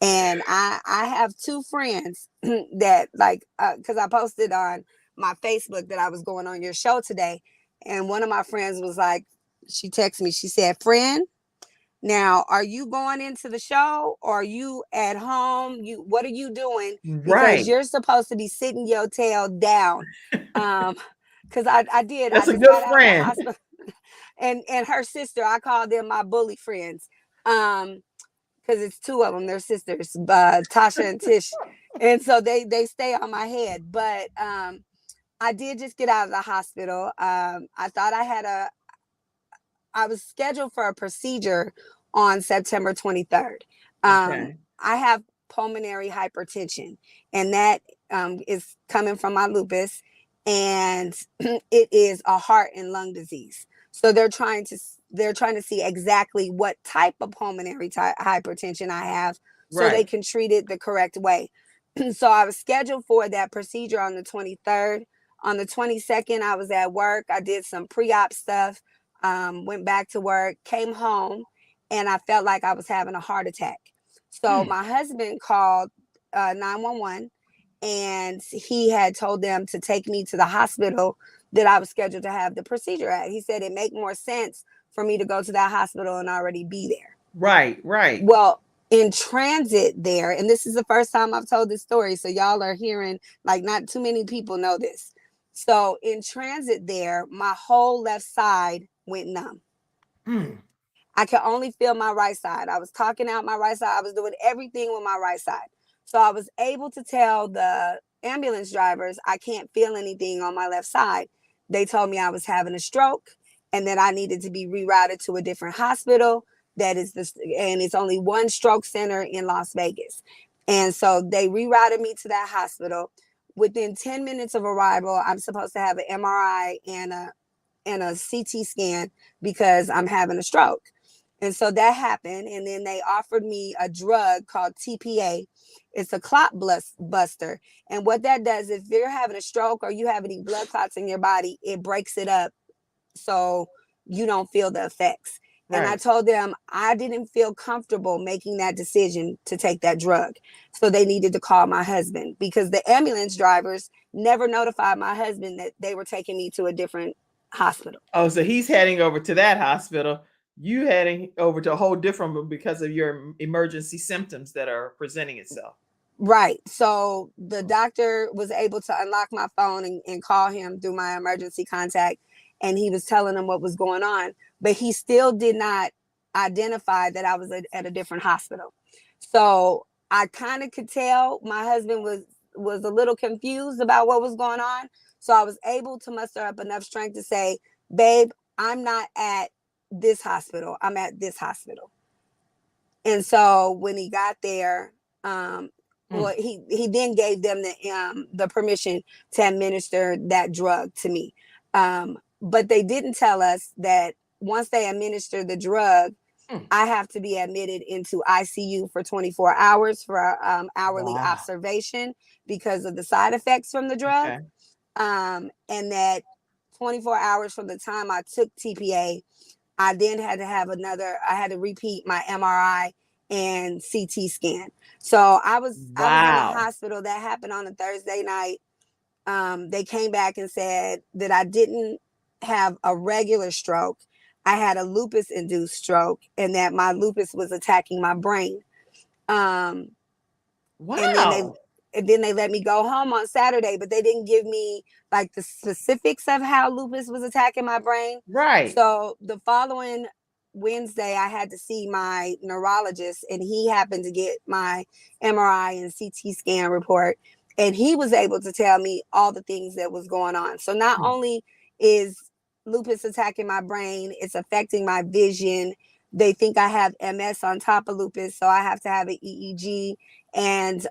And I have two friends that like because I posted on my Facebook that I was going on your show today. And one of my friends was like, she texted me, she said, friend, now, are you going into the show or are you at home? What are you doing? Because Right. you're supposed to be sitting your tail down. Um, because I did. I That's a just good got out of the friend. hospital. And her sister, I call them my bully friends. Because it's two of them, they're sisters, Tasha and Tish. And so they stay on my head. But I did just get out of the hospital. I thought I was scheduled for a procedure on September 23rd. Okay. I have pulmonary hypertension, and that is coming from my lupus, and it is a heart and lung disease. So they're trying to see exactly what type of pulmonary hypertension I have, so they Right. can treat it the correct way. So I was scheduled for that procedure on the 23rd. On the 22nd, I was at work. I did some pre-op stuff, went back to work, came home, and I felt like I was having a heart attack. So Mm. my husband called 911, and he had told them to take me to the hospital that I was scheduled to have the procedure at. He said it make more sense for me to go to that hospital and already be there. Right. Right. Well, in transit there, and this is the first time I've told this story, so y'all are hearing, like, not too many people know this. So in transit there, my whole left side went numb. Mm. I could only feel my right side. I was talking out my right side. I was doing everything with my right side. So I was able to tell the ambulance drivers I can't feel anything on my left side. They told me I was having a stroke and that I needed to be rerouted to a different hospital. That is this, and it's only one stroke center in Las Vegas. And so they rerouted me to that hospital. Within 10 minutes of arrival, I'm supposed to have an MRI and a CT scan because I'm having a stroke. And so that happened. And then they offered me a drug called TPA. It's a clot buster. And what that does, if you're having a stroke or you have any blood clots in your body, it breaks it up so you don't feel the effects. And I Right. told them I didn't feel comfortable making that decision to take that drug. So they needed to call my husband because the ambulance drivers never notified my husband that they were taking me to a different hospital. Oh, so he's heading over to that hospital. You heading over to a whole different one because of your emergency symptoms that are presenting itself. Right. So the doctor was able to unlock my phone and call him through my emergency contact. And he was telling him what was going on. But he still did not identify that I was at a different hospital. So I kind of could tell my husband was a little confused about what was going on. So I was able to muster up enough strength to say, babe, I'm not at this hospital. I'm at this hospital. And so when he got there, um, Mm. well, he then gave them the permission to administer that drug to me. But they didn't tell us that once they administer the drug, Mm. I have to be admitted into ICU for 24 hours for hourly Wow. observation because of the side effects from the drug. Okay. And that 24 hours from the time I took TPA, I then had to have I had to repeat my MRI and CT scan. So I was in the Wow. hospital. That happened on a Thursday night. They came back and said that I didn't have a regular stroke. I had a lupus induced stroke and that my lupus was attacking my brain. Um, and then Wow. they let me go home on Saturday, but they didn't give me like the specifics of how lupus was attacking my brain. Right. So the following Wednesday, I had to see my neurologist, and he happened to get my MRI and CT scan report, and he was able to tell me all the things that was going on. So not only is lupus attacking my brain, it's affecting my vision. They think I have MS on top of lupus, so I have to have an EEG and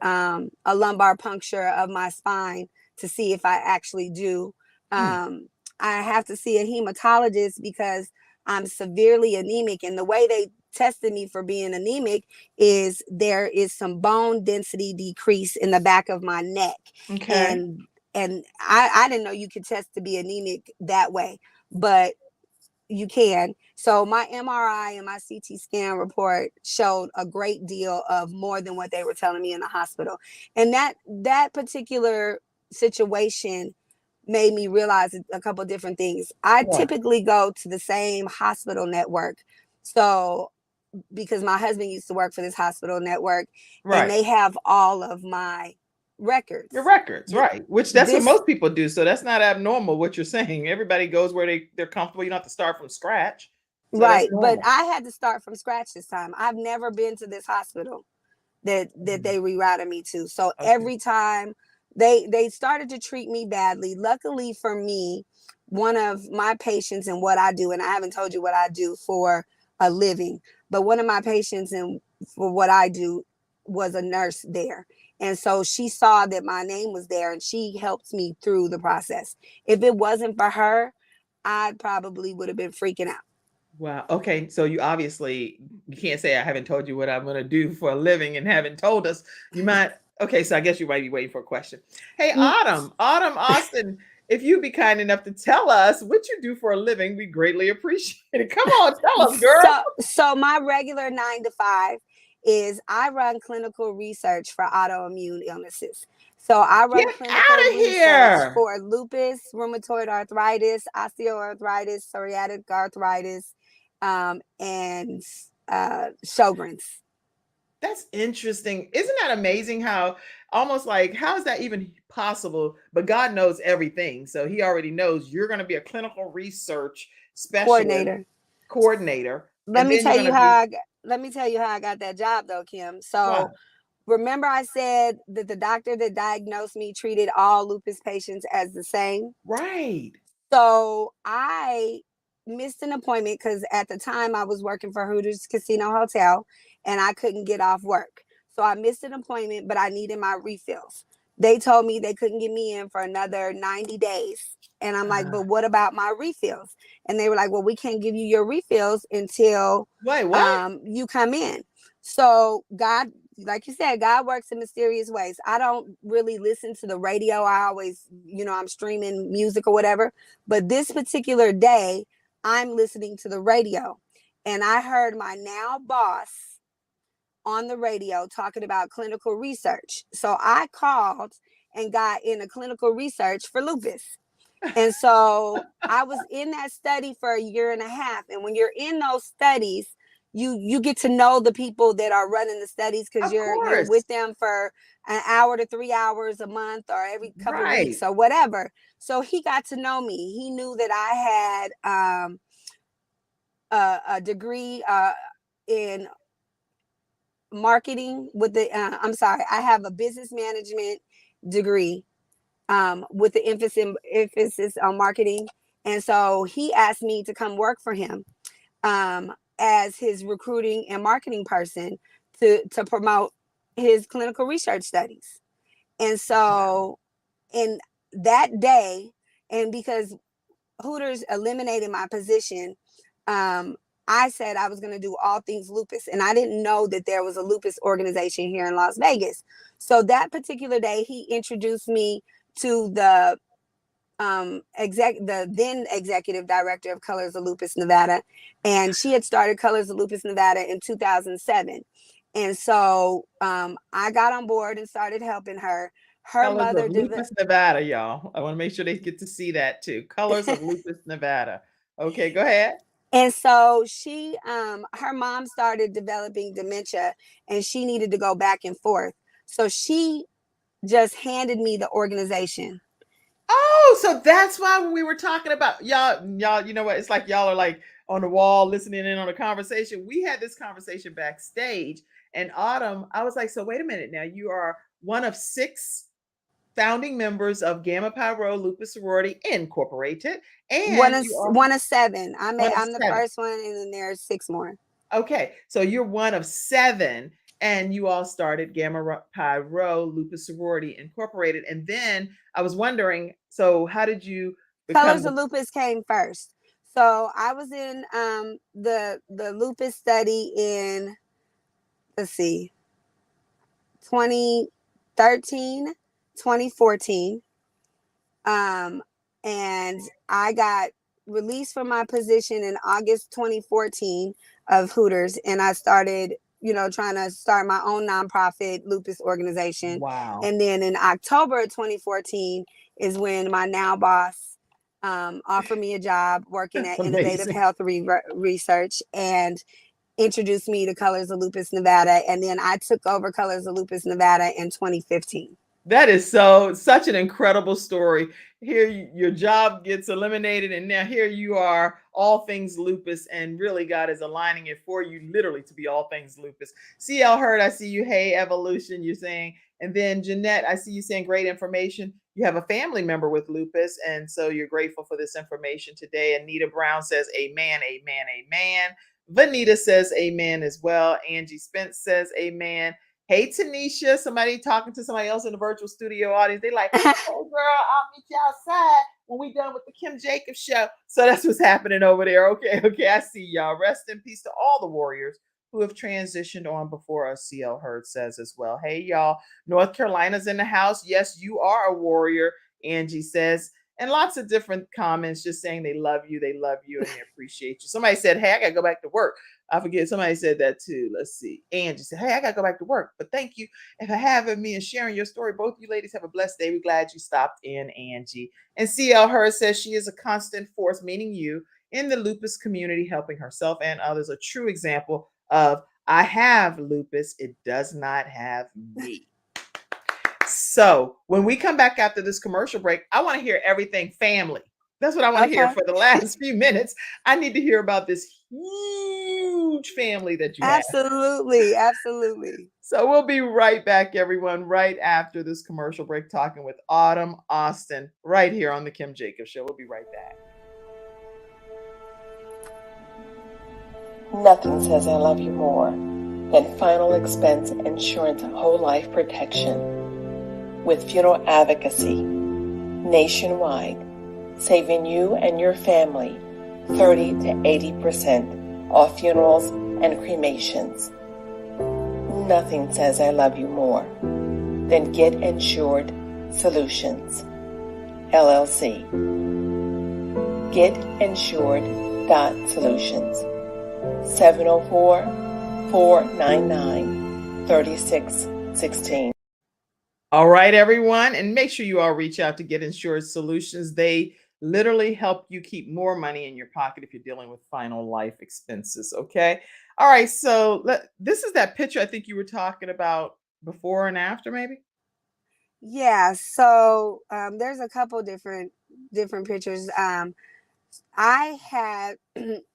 a lumbar puncture of my spine to see if I actually do. I have to see a hematologist because I'm severely anemic, and the way they tested me for being anemic is there is some bone density decrease in the back of my neck. Okay. And I didn't know you could test to be anemic that way, but you can. So my MRI and my CT scan report showed a great deal of more than what they were telling me in the hospital. And that particular situation made me realize a couple different things. I What? typically go to the same hospital network. So because my husband used to work for this hospital network, and Right. they have all of my records. Your records, right? Which that's what This most people do. So that's not abnormal. What you're saying. Everybody goes where they're comfortable. You don't have to start from scratch. So that's Right, but normal. I had to start from scratch this time. I've never been to this hospital that they rerouted me to. So Okay. every time they started to treat me badly. Luckily for me, one of my patients and what I do, and I haven't told you what I do for a living, but one of my patients and for what I do was a nurse there. And so she saw that my name was there, and she helped me through the process. If it wasn't for her, I probably would have been freaking out. Wow. Okay. So you can't say I haven't told you what I'm going to do for a living and haven't told us. You might. Okay. So I guess you might be waiting for a question. Hey, Mm, Autumn Austin, if you'd be kind enough to tell us what you do for a living, we greatly appreciate it. Come on, tell us, girl. So my regular 9 to 5 is I run clinical research for autoimmune illnesses. So I Get run out clinical of research here. for lupus, rheumatoid arthritis, osteoarthritis, psoriatic arthritis, and Sjogren's. That's interesting. Isn't that amazing how almost like how is that even possible? But God knows everything. So he already knows you're going to be a clinical research specialist Coordinator. coordinator Let and me then you're tell going you to be let me tell you how I got that job though, Kim. what? So remember I said that the doctor that diagnosed me treated all lupus patients as the same? Right. So I missed an appointment because at the time I was working for Hooters Casino Hotel and I couldn't get off work. So I missed an appointment, but I needed my refills. They told me they couldn't get me in for another 90 days. And I'm like, Uh, but what about my refills? And they were like, well, we can't give you your refills until wait, what? you come in. So God, like you said, God works in mysterious ways. I don't really listen to the radio. I always, I'm streaming music or whatever. But this particular day, I'm listening to the radio, and I heard my now boss on the radio talking about clinical research. So I called and got in a clinical research for lupus. And so I was in that study for a year and a half. And when you're in those studies, you get to know the people that are running the studies because Of you're course. with them for an hour to 3 hours a month or every couple Right. weeks or whatever. So he got to know me. He knew that I had a degree in marketing with the I'm sorry, I have a business management degree with the emphasis on marketing. And so he asked me to come work for him as his recruiting and marketing person to promote his clinical research studies. And Wow. so in that day, and because Hooters eliminated my position, um, I said I was going to do all things lupus. And I didn't know that there was a lupus organization here in Las Vegas. So that particular day, he introduced me to the then executive director of Colors of Lupus Nevada, and she had started Colors of Lupus Nevada in 2007. And so I got on board and started helping her. Her Colors mother of did. Lupus, Nevada, y'all. I want to make sure they get to see that too. Colors of Lupus, Nevada. Okay, go ahead. And so she, her mom started developing dementia and she needed to go back and forth. So she just handed me the organization. Oh, so that's why when we were talking about y'all, you know what? It's like y'all are like on the wall listening in on a conversation. We had this conversation backstage, and Autumn, I was like, so wait a minute now. You are one of 6 founding members of Gamma Pi Rho Lupus Sorority Incorporated, and you are One of 7. I'm one of the 7. first one, and then there's 6 more. Okay, so you're one of 7, and you all started Gamma Pi Rho Lupus Sorority Incorporated. And then I was wondering, so how did you become Colors of Lupus came first. So I was in the lupus study in, let's see, 2013, 2014. And I got released from my position in August 2014 of Hooters, and I started, trying to start my own nonprofit lupus organization. Wow. And then in October of 2014 is when my now boss offered me a job working at Innovative Health Research and introduced me to Colors of Lupus Nevada. And then I took over Colors of Lupus Nevada in 2015. That is such an incredible story. Here, your job gets eliminated, and now here you are, all things lupus, and really God is aligning it for you, literally, to be all things lupus. CL Hurd, I see you. Hey, Evolution, you're saying, and then Jeanette, I see you saying great information. You have a family member with lupus, and so you're grateful for this information today. Anita Brown says, "Amen, amen, amen." Vanita says, "Amen" as well. Angie Spence says, "Amen." Hey, Tanisha, somebody talking to somebody else in the virtual studio audience. They like, hey, girl, I'll meet you outside when we done with the Kim Jacobs show. So that's what's happening over there. Okay, I see y'all. Rest in peace to all the warriors who have transitioned on before us, CL Hurd says as well. Hey, y'all. North Carolina's in the house. Yes, you are a warrior, Angie says. And lots of different comments just saying they love you, and they appreciate you. Somebody said, hey, I got to go back to work. I forget, somebody said that too. Let's see. Angie said, hey, I got to go back to work. But thank you for having me and sharing your story. Both you ladies have a blessed day. We're glad you stopped in, Angie. And CL Hurd says she is a constant force, meaning you, in the lupus community, helping herself and others. A true example of, I have lupus, it does not have me. So when we come back after this commercial break, I want to hear everything family. That's what I want to hear for the last few minutes. I need to hear about this huge family that you have. Absolutely, absolutely. So we'll be right back, everyone, right after this commercial break, talking with Autumn Austin right here on the Kim Jacobs Show. We'll be right back. Nothing says I love you more than final expense insurance whole life protection. With funeral advocacy nationwide, saving you and your family 30 to 80% off funerals and cremations. Nothing says I love you more than Get Insured Solutions, LLC. GetInsured.Solutions, 704-499-3616. All right, everyone. And make sure you all reach out to Get Insured Solutions. They literally help you keep more money in your pocket if you're dealing with final life expenses. Okay. All right. So this is that picture I think you were talking about before and after, maybe? Yeah. So there's a couple different pictures. I had,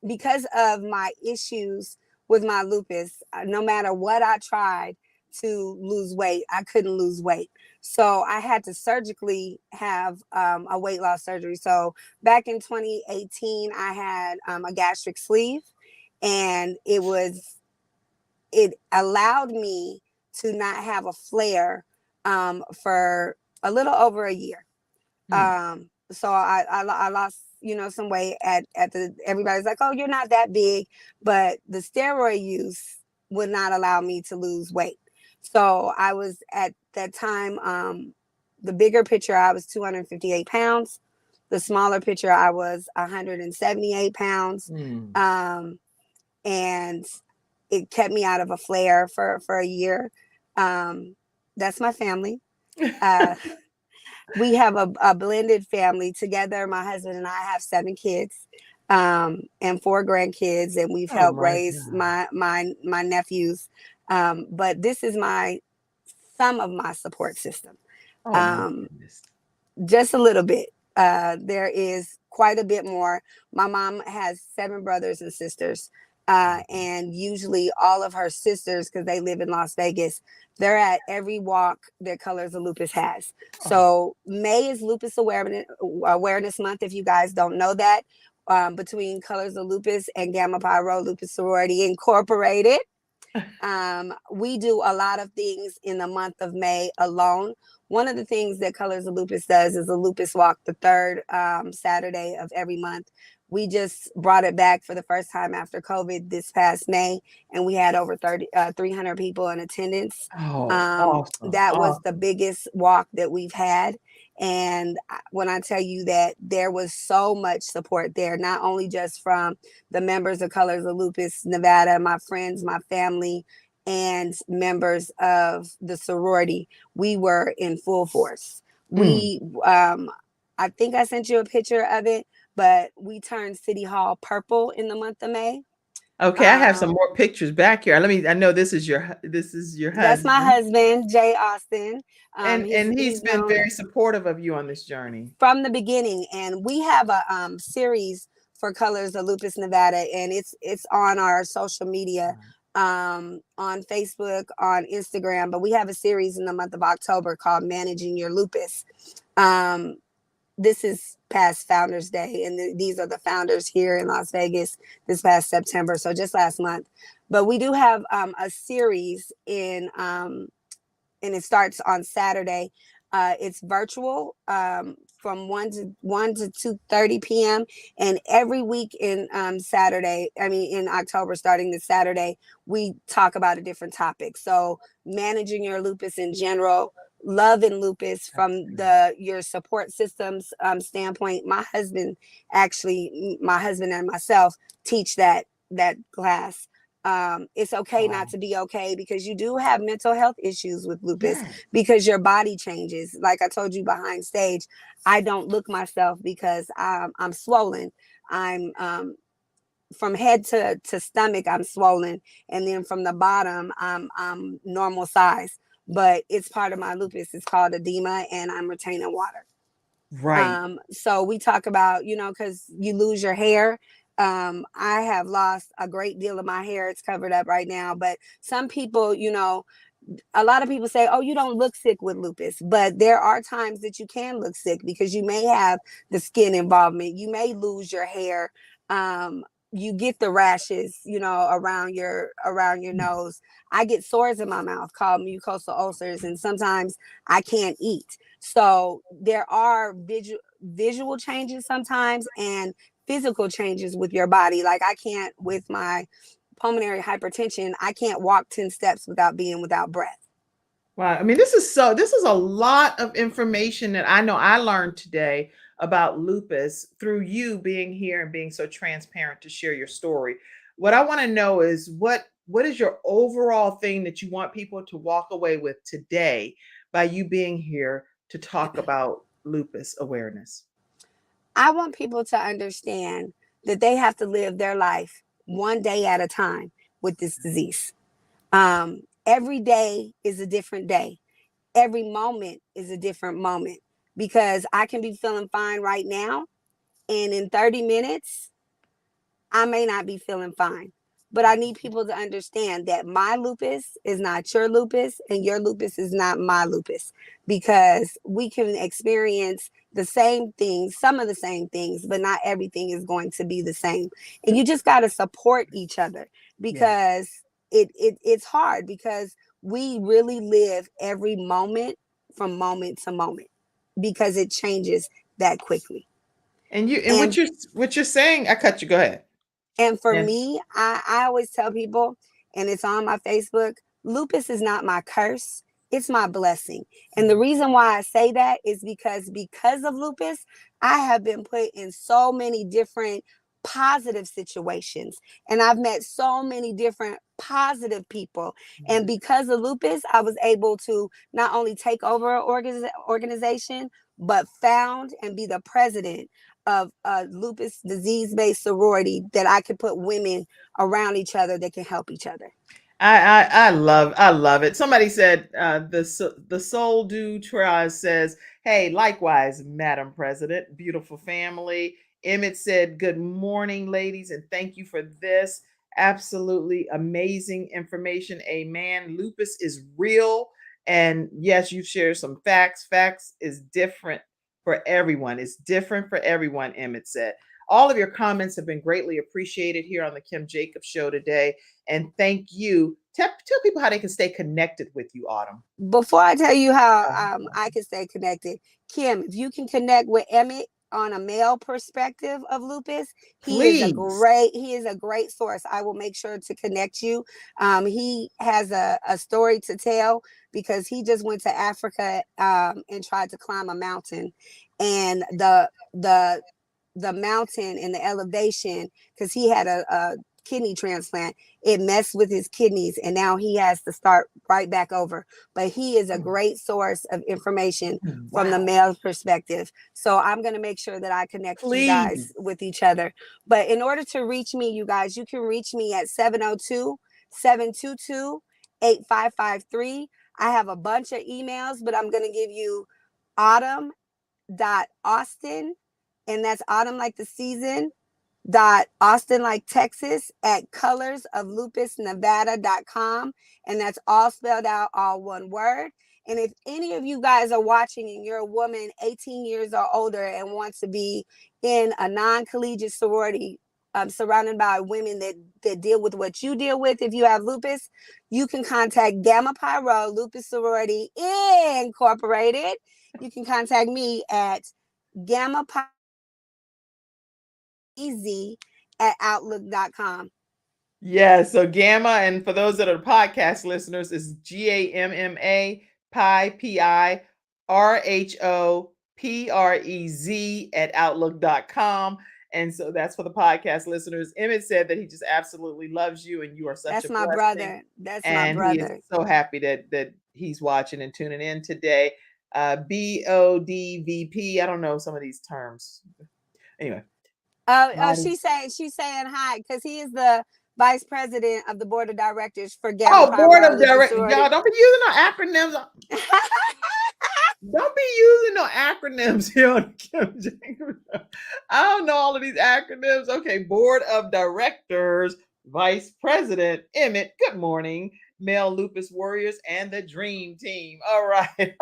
because of my issues with my lupus, no matter what I tried to lose weight, I couldn't lose weight. So I had to surgically have a weight loss surgery. So back in 2018, I had a gastric sleeve, and it allowed me to not have a flare for a little over a year. So I lost, some weight at everybody's like, oh, you're not that big, but the steroid use would not allow me to lose weight. So I was at that time, the bigger picture, I was 258 pounds. The smaller picture, I was 178 pounds. And it kept me out of a flare for a year. That's my family. We have a blended family together. My husband and I have 7 kids. and 4 grandkids, and we've Oh helped my raise God. my nephews. But this is some of my support system. Oh my Um, goodness. just a little bit. There is quite a bit more. My mom has 7 brothers and sisters. And usually all of her sisters, because they live in Las Vegas, they're at every walk that Colors of Lupus has. Oh, So May is Awareness Month, if you guys don't know that. Between Colors of Lupus and Gamma Pi Rho Lupus Sorority Incorporated. We do a lot of things in the month of May alone. One of the things that Colors of Lupus does is a Lupus Walk, the third Saturday of every month. We just brought it back for the first time after COVID this past May, and we had over 300 people in attendance. oh, awesome. That was the Awesome. biggest walk that we've had. And when I tell you that there was so much support there, not only just from the members of Colors of Lupus Nevada, my friends, my family, and members of the sorority, we were in full force. Mm. I think I sent you a picture of it, but we turned City Hall purple in the month of May. Okay, I have some more pictures back here. I know this is your That's my husband. husband, Jay Austin. And he's He's been known very supportive of you on this journey. from the beginning, and we have a series for Colors of Lupus Nevada, and it's on our social media, on Facebook, on Instagram. But we have a series in the month of October called Managing Your Lupus. This is past Founders Day, and these are the founders here in Las Vegas this past September, so just last month. But we do have a series and it starts on Saturday. It's virtual from 1 to 2:30 p.m. And every week in in October, starting this Saturday, we talk about a different topic. So managing your lupus in general, love and lupus from your support systems standpoint. My husband and myself teach that class. It's okay not to be okay, because you do have mental health issues with lupus, because your body changes. Like I told you behind stage, I don't look myself because I'm swollen. I'm from head to stomach, I'm swollen, and then from the bottom, I'm normal size. But it's part of my lupus. It's called edema, and I'm retaining water. Right. So we talk about, because you lose your hair. I have lost a great deal of my hair. It's covered up right now. But some people, a lot of people say, oh, you don't look sick with lupus. But there are times that you can look sick, because you may have the skin involvement. You may lose your hair. You get the rashes, around your nose. I get sores in my mouth called mucosal ulcers, and sometimes I can't eat. So there are visual changes sometimes, and physical changes with your body. Like I can't, with my pulmonary hypertension, I can't walk 10 steps without being without breath. Wow. I mean, this is a lot of information that I know I learned today about lupus through you being here and being so transparent to share your story. What I want to know is what is your overall thing that you want people to walk away with today by you being here to talk about lupus awareness? I want people to understand that they have to live their life one day at a time with this disease. Every day is a different day. Every moment is a different moment, because I can be feeling fine right now, and in 30 minutes, I may not be feeling fine. But I need people to understand that my lupus is not your lupus, and your lupus is not my lupus, because we can experience the same things, some of the same things, but not everything is going to be the same. And you just got to support each other, because it's hard, because we really live every moment from moment to moment, because it changes that quickly. And And what you're saying, I cut you. Go ahead. And for Yeah. me, I always tell people, and it's on my Facebook, lupus is not my curse, it's my blessing. And the reason why I say that is because of lupus, I have been put in so many different positive situations, and I've met so many different positive people. And because of lupus, I was able to not only take over an organization, but found and be the president of a lupus disease-based sorority that I could put women around each other that can help each other. I love it. Somebody said the Soul Du Traz says, "Hey, likewise, Madam President, beautiful family." Emmett said, "Good morning, ladies, and thank you for this absolutely amazing information. Amen. Lupus is real, and yes, you shared some facts. Facts is different for everyone. It's different for everyone." Emmett said. All of your comments have been greatly appreciated here on the Kim Jacobs Show today. And thank you. Tell people how they can stay connected with you, Autumn. Before I tell you how I can stay connected, Kim, if you can connect with Emmett on a male perspective of lupus, he is a great source. I will make sure to connect you. He has a story to tell because he just went to Africa and tried to climb a mountain, and the mountain and the elevation, because he had a kidney transplant, it messed with his kidneys, and now he has to start right back over. But he is a great source of information from the male perspective. So I'm going to make sure that I connect you guys with each other. But in order to reach me, you guys, you can reach me at 702-722-8553. I have a bunch of emails, but I'm going to give you autumn.austin, and that's autumn like the season, .austin like Texas, at colorsoflupusnevada.com, and that's all spelled out, all one word. And if any of you guys are watching and you're a woman 18 years or older and want to be in a non-collegiate sorority surrounded by women that deal with what you deal with, if you have lupus, you can contact Gamma Pi Rho Lupus Sorority Incorporated. You can contact me at Gamma Pi at outlook.com. Yeah, so Gamma, and for those that are podcast listeners, is GAMMA Pi PIRHOPREZ at outlook.com. And so that's for the podcast listeners. Emmett said that he just absolutely loves you, and you are such a blessing. Brother. That's my brother. He is so happy that he's watching and tuning in today. BODVP. I don't know some of these terms. Anyway. She's saying hi because he is the vice president of the board of directors for Gamma. Board of directors. Y'all don't be using no acronyms. Don't be using no acronyms here on Kim Jacobs. I don't know all of these acronyms. Okay, board of directors, vice president Emmett. Good morning, male lupus warriors and the dream team. All right.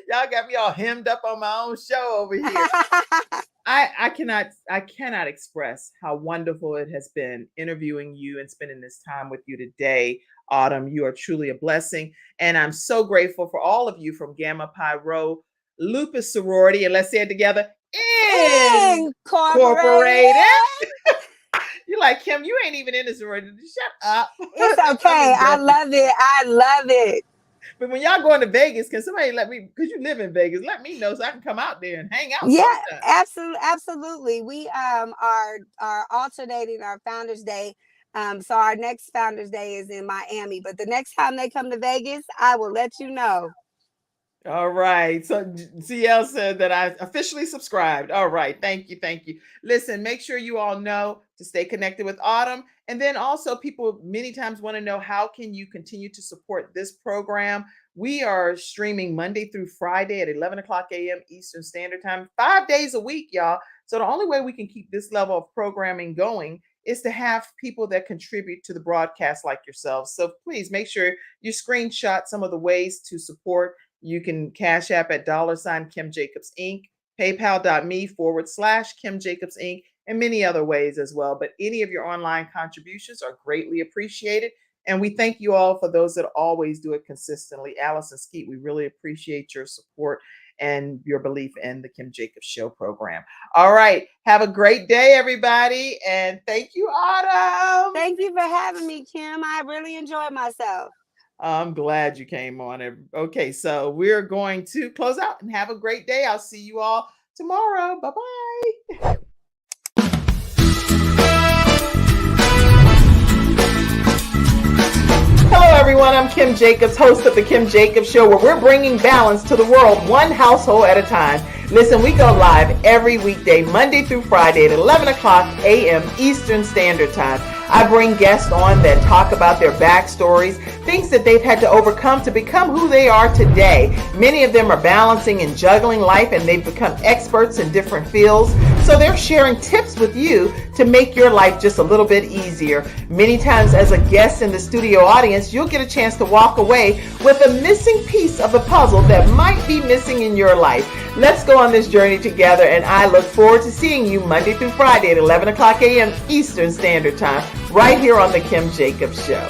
Y'all got me all hemmed up on my own show over here. I cannot express how wonderful it has been interviewing you and spending this time with you today, Autumn. You are truly a blessing. And I'm so grateful for all of you from Gamma Pi Rho Lupus Sorority. And let's say it together. Incorporated. You're like, Kim, you ain't even in the sorority. Shut up. It's okay. I love it. But when y'all going to Vegas, can somebody let me, because you live in Vegas, let me know so I can come out there and hang out. Yeah, absolutely. We are alternating our Founders Day. So our next Founders Day is in Miami. But the next time they come to Vegas, I will let you know. All right. So CL said that I officially subscribed. All right. Thank you. Listen, make sure you all know to stay connected with Autumn. And then also people many times want to know, how can you continue to support this program? We are streaming Monday through Friday at 11 o'clock a.m. Eastern Standard Time, 5 days a week, y'all. So the only way we can keep this level of programming going is to have people that contribute to the broadcast like yourselves. So please make sure you screenshot some of the ways to support. You can Cash App at $ Kim Jacobs Inc., PayPal.me/Kim Jacobs Inc., and many other ways as well. But any of your online contributions are greatly appreciated. And we thank you all for those that always do it consistently. Alice and Skeet, we really appreciate your support and your belief in the Kim Jacobs Show program. All right. Have a great day, everybody. And thank you, Autumn. Thank you for having me, Kim. I really enjoyed myself. I'm glad you came on. Okay, so we're going to close out and have a great day. I'll see you all tomorrow. Bye-bye. Hello, everyone. I'm Kim Jacobs, host of The Kim Jacobs Show, where we're bringing balance to the world one household at a time. Listen, we go live every weekday, Monday through Friday at 11 o'clock a.m. Eastern Standard Time. I bring guests on that talk about their backstories, things that they've had to overcome to become who they are today. Many of them are balancing and juggling life, and they've become experts in different fields. So they're sharing tips with you to make your life just a little bit easier. Many times as a guest in the studio audience, you'll get a chance to walk away with a missing piece of the puzzle that might be missing in your life. Let's go on this journey together, and I look forward to seeing you Monday through Friday at 11 o'clock a.m. Eastern Standard Time, right here on The Kim Jacobs Show.